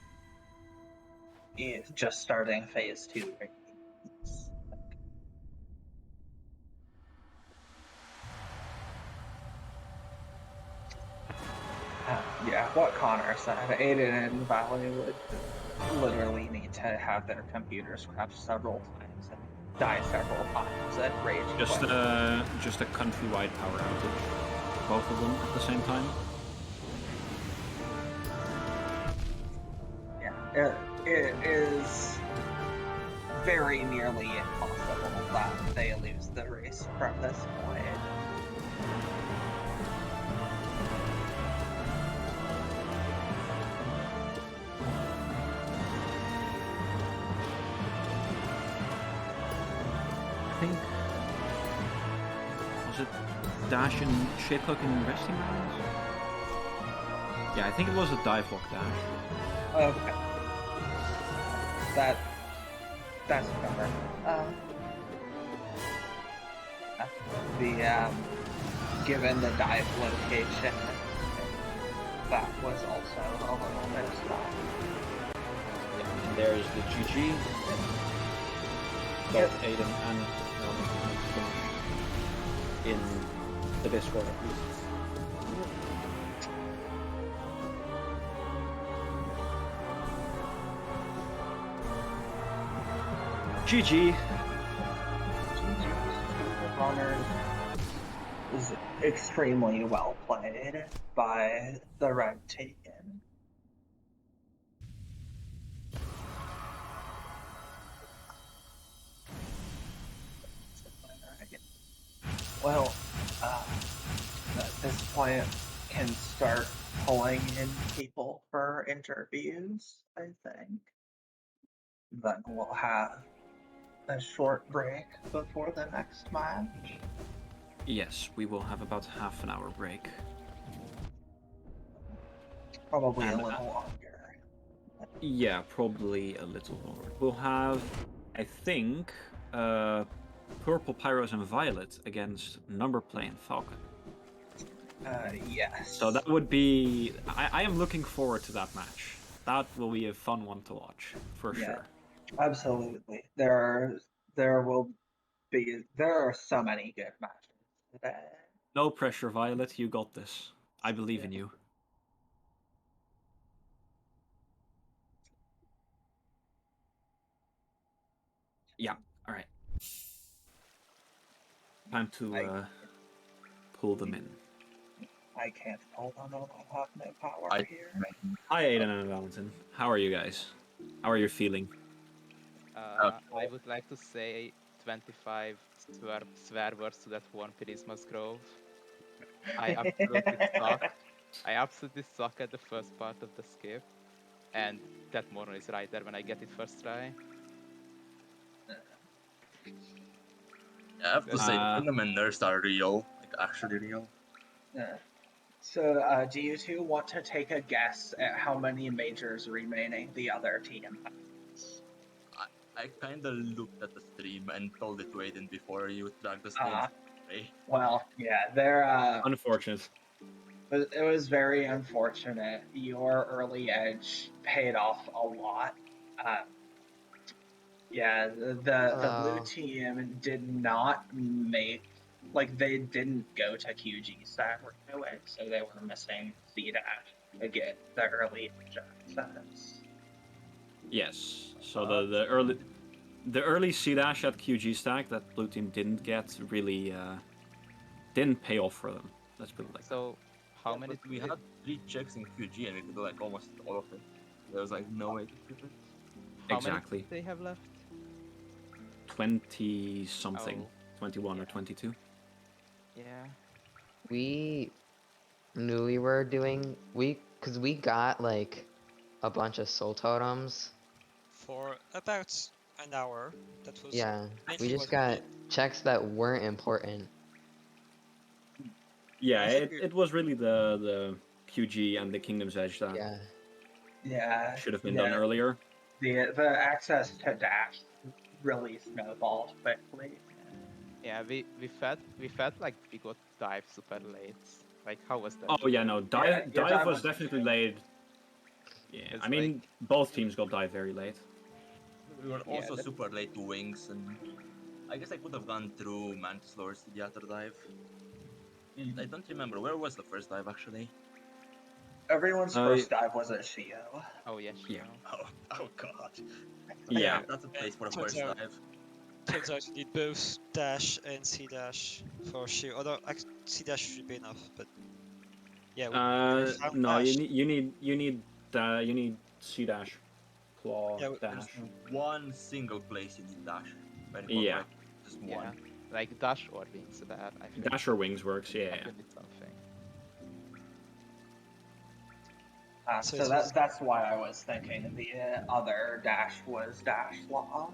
just starting phase 2. Yeah, what Connor said, Adyn and Valley would literally need to have their computers crash several times and die several times and rage just quit. just a countrywide power outage, both of them at the same time. Yeah, it is very nearly impossible that they lose the race from this point. I think, was it dash and shape hook in resting rounds? Yeah, I think it was a dive walk dash. Okay. That's better. Given the dive location, that was also a little bit stopped. Yeah, and there's the GG. Both Adyn and in the Discord at least. GG. Runner was extremely well played by the red team. Well, at this point, can start pulling in people for interviews, I think. Then we'll have a short break before the next match. Yes, we will have about half an hour break. Probably a little longer. Yeah, probably a little longer. We'll have, I think, Purple, Pyros, and Violet against Number Play and Falcon. Yes. So that would be... I am looking forward to that match. That will be a fun one to watch, for sure. Absolutely. There are so many good matches today. No pressure, Violet. You got this. I believe in you. Yeah, alright. Time to pull them in. I can't hold on, I have no power here. Hi, Adyn and Valentine. How are you guys? How are you feeling? I would like to say 25 swear words to that one Prisma's Grove. I absolutely suck. I absolutely suck at the first part of the skip. and that mono is right there when I get it first try. Yeah, I have to say, Uh, Venom and Nurse are real, like actually real. Yeah. So, do you two want to take a guess at how many majors remaining the other team has? I kind of looked at the stream and told it to Adyn before you dragged us names. Uh, Right? well, yeah, they're unfortunate. it was very unfortunate. Your early edge paid off a lot. Yeah, the blue Oh, team did not make they didn't go to QG stack right away, so they were missing C dash to get the early edge access. Yes. So But the early C dash at QG stack that blue team didn't get really didn't pay off for them. Let's put it like that. So how yeah, many? but we had 3 checks in QG and we could do like almost all of it. There was like no way to skip it. How Exactly. many they have left? 20 something, Oh, 21 or yeah. 22. Yeah. we knew we were doing because we got like a bunch of soul totems. For about an hour. That was Yeah, we mainly just what got did. checks that weren't important. Yeah, I think it was really the QG and the Kingdom's Edge that Yeah, Yeah, should have been done earlier. the access to dash really snowballed quickly. Yeah, we felt like we got dive super late. Like how was that? Oh yeah, no, dive Yeah, dive was was definitely late. Yeah, It's I mean both teams got dive very late. We were Yeah, also that- super late to wings, and I guess I could have gone through Mantis Lords to the other dive. I don't remember, where was the first dive actually? Everyone's first dive was at Shio. Oh yeah. Yeah. Oh god. Yeah. That's a place for a turns first out- dive. Turns out you need both dash and C dash for shield. Although C dash should be enough, but yeah. We found No, dash. you need C dash, claw, Yeah, There's dash. one single place you need dash. If I recall Yeah. correctly. Just Yeah. one. Like dash or wings there. I think. Dash or wings works. Yeah. But we need something. So So it was- that's why I was thinking the other dash was dash law,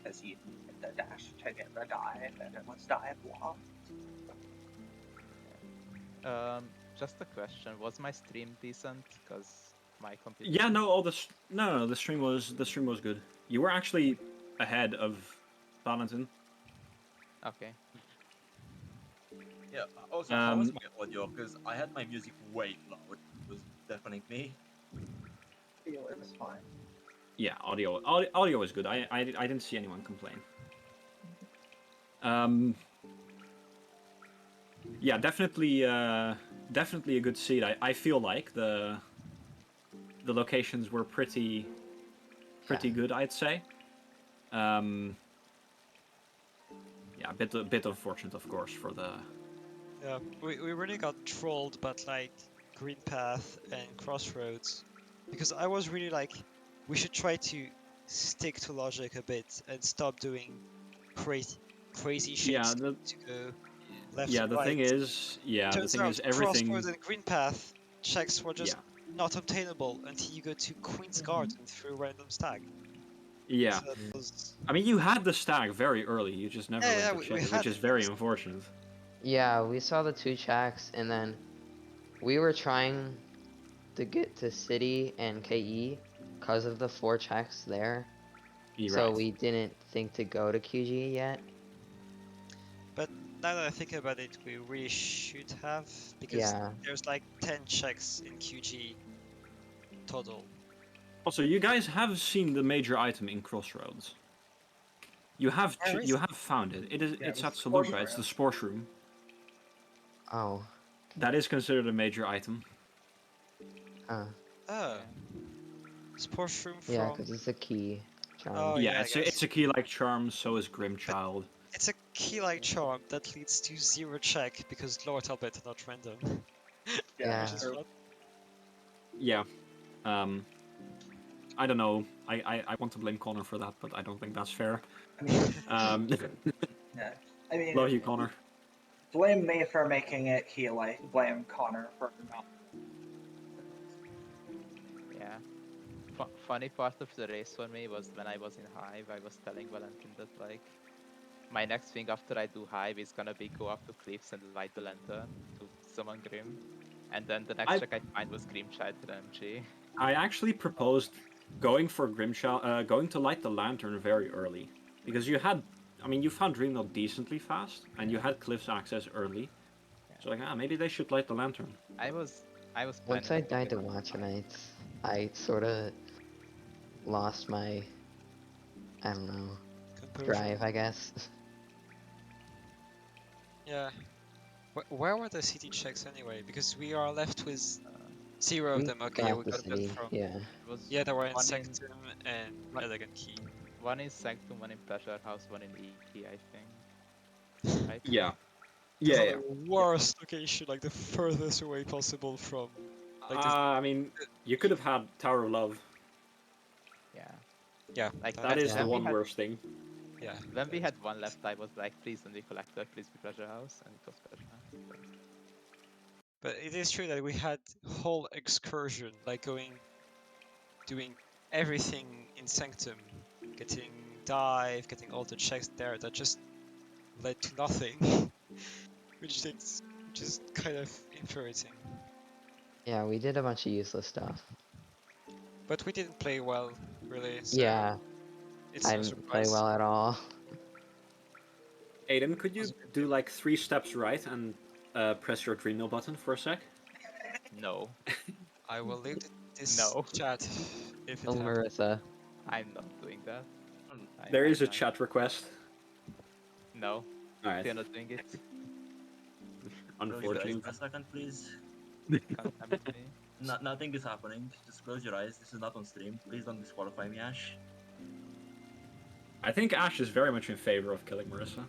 because you needed the dash to get the dive, and it was dive law. Just a question. Was my stream decent? Because my computer. Yeah. No. All this. No. The stream was good. You were actually ahead of Valentin. Okay. Yeah, also, how was Um, my audio? Because I had my music way loud. It was deafening me. It was fine. Yeah. Audio is good. I didn't see anyone complain. Yeah, definitely definitely a good seed. I feel like the locations were pretty good, I'd say. Yeah, a bit unfortunate, of course, for the. Yeah, we really got trolled, but like Green Path and Crossroads, because I was really like, we should try to stick to logic a bit and stop doing crazy shit Yeah, to go left. yeah. and The right. thing is, Turns out everything. Crossroads and Green Path checks were just Yeah, not obtainable until you go to Queen's Garden through random stag. yeah. So that was, I mean, you had the stag very early. You just never Yeah, went we to check it, had which is it. very unfortunate. yeah, we saw the 2 checks, and then we were trying to get to City and KE because of the 4 checks there. You're So right. we didn't think to go to QG yet. but now that I think about it, we really should have, because Yeah. there's like 10 checks in QG total. Also, you guys have seen the major item in Crossroads. You have Where is you it? have found it. It's the at sports Saluga. It's the room. sports room. Oh. That is considered a major item. Huh. Oh. Sports room Yeah, from... because it's a key. Charm. Oh, Yeah, yeah, I it's guess. a key like charm. So is Grimchild. It's a key-like charm that leads to 0 check because lower Talbot are not random. Yeah. Which is what? Yeah. I don't know. I want to blame Connor for that, but I don't think that's fair. I mean, Um, yeah. I mean, love you, Connor. blame me for making it Healy. Blame Connor for not. Yeah. funny part of the race for me was when I was in Hive, I was telling Valentin that like my next thing after I do Hive is gonna be go up to cliffs and light the lantern to summon Grim. And then the next I- track I find was Grim Child to MG. I actually proposed going for Grimshaw, going to light the lantern very early, because you had, I mean, you found Dreamnode decently fast, and you had Cliff's access early. So like, maybe they should light the lantern. I was Once planning I to do died to it on Watcher Hive. Knights, I sort of lost my, I don't know, Composure. drive, I guess. Yeah. Where were the city checks anyway? Because we are left with 0 of We them. Okay, yeah, got we the got them city, from. yeah. It was Yeah, they were in one Sanctum and one- Elegant Key. one in Sanctum, one in Pleasure House, one in EK, I think. Right? Yeah. Just like the worst location, like the furthest away possible from. Like this. I mean, you could have had Tower of Love. Yeah. Yeah, Like That is Yeah. the when we one had- worst thing. Yeah. When we that had is one worst. left, I was like, please don't be Collector, please be Pleasure House, and it was Pleasure House. But it is true that we had whole excursion, like doing everything in Sanctum, getting dive, getting all the checks there that just led to nothing, which is kind of infuriating. Yeah, we did a bunch of useless stuff. But we didn't play well, really. So Yeah, it's I no didn't play surprise. well at all. Aiden, could you do like 3 steps right and press your Dreamnode button for a sec? No, I will leave this No. chat if it Oh, happens. Marissa. I'm not doing that. There is a I'm- chat request. No, Alright, they're not doing it. Close your eyes unfortunately. for a second, please. Can't tempt me. Nothing is happening. Just close your eyes. This is not on stream. Please don't disqualify me, Ash. I think Ash is very much in favor of killing Marissa.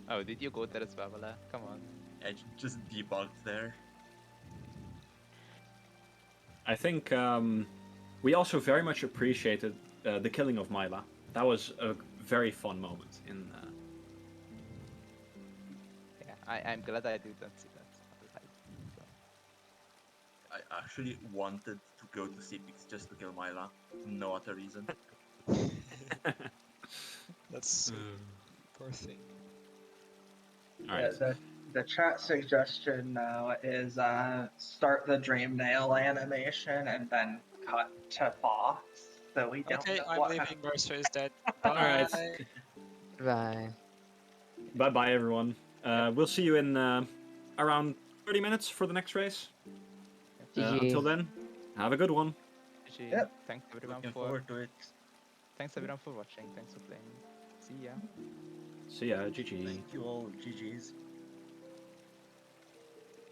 Oh, did you go there as well, Vala? Come on. I just debugged there. I think we also very much appreciated the killing of Myla. That was a very fun moment in. Yeah, I'm glad I didn't see that. I actually wanted to go to Cipix just to kill Myla. No other reason. That's poor thing. Alright. The chat suggestion now is start the dream nail animation and then cut to Fox, so we don't Okay, know I'm what leaving. Mercer is dead. Bye. Alright. Bye. Bye bye, everyone. We'll see you in around 30 minutes for the next race. GG. Until then, have a good one. GG. Yep. Thanks everyone Looking for forward to it. thanks everyone for watching. Thanks for playing. See ya. See ya, GG. Thank you all. GG's.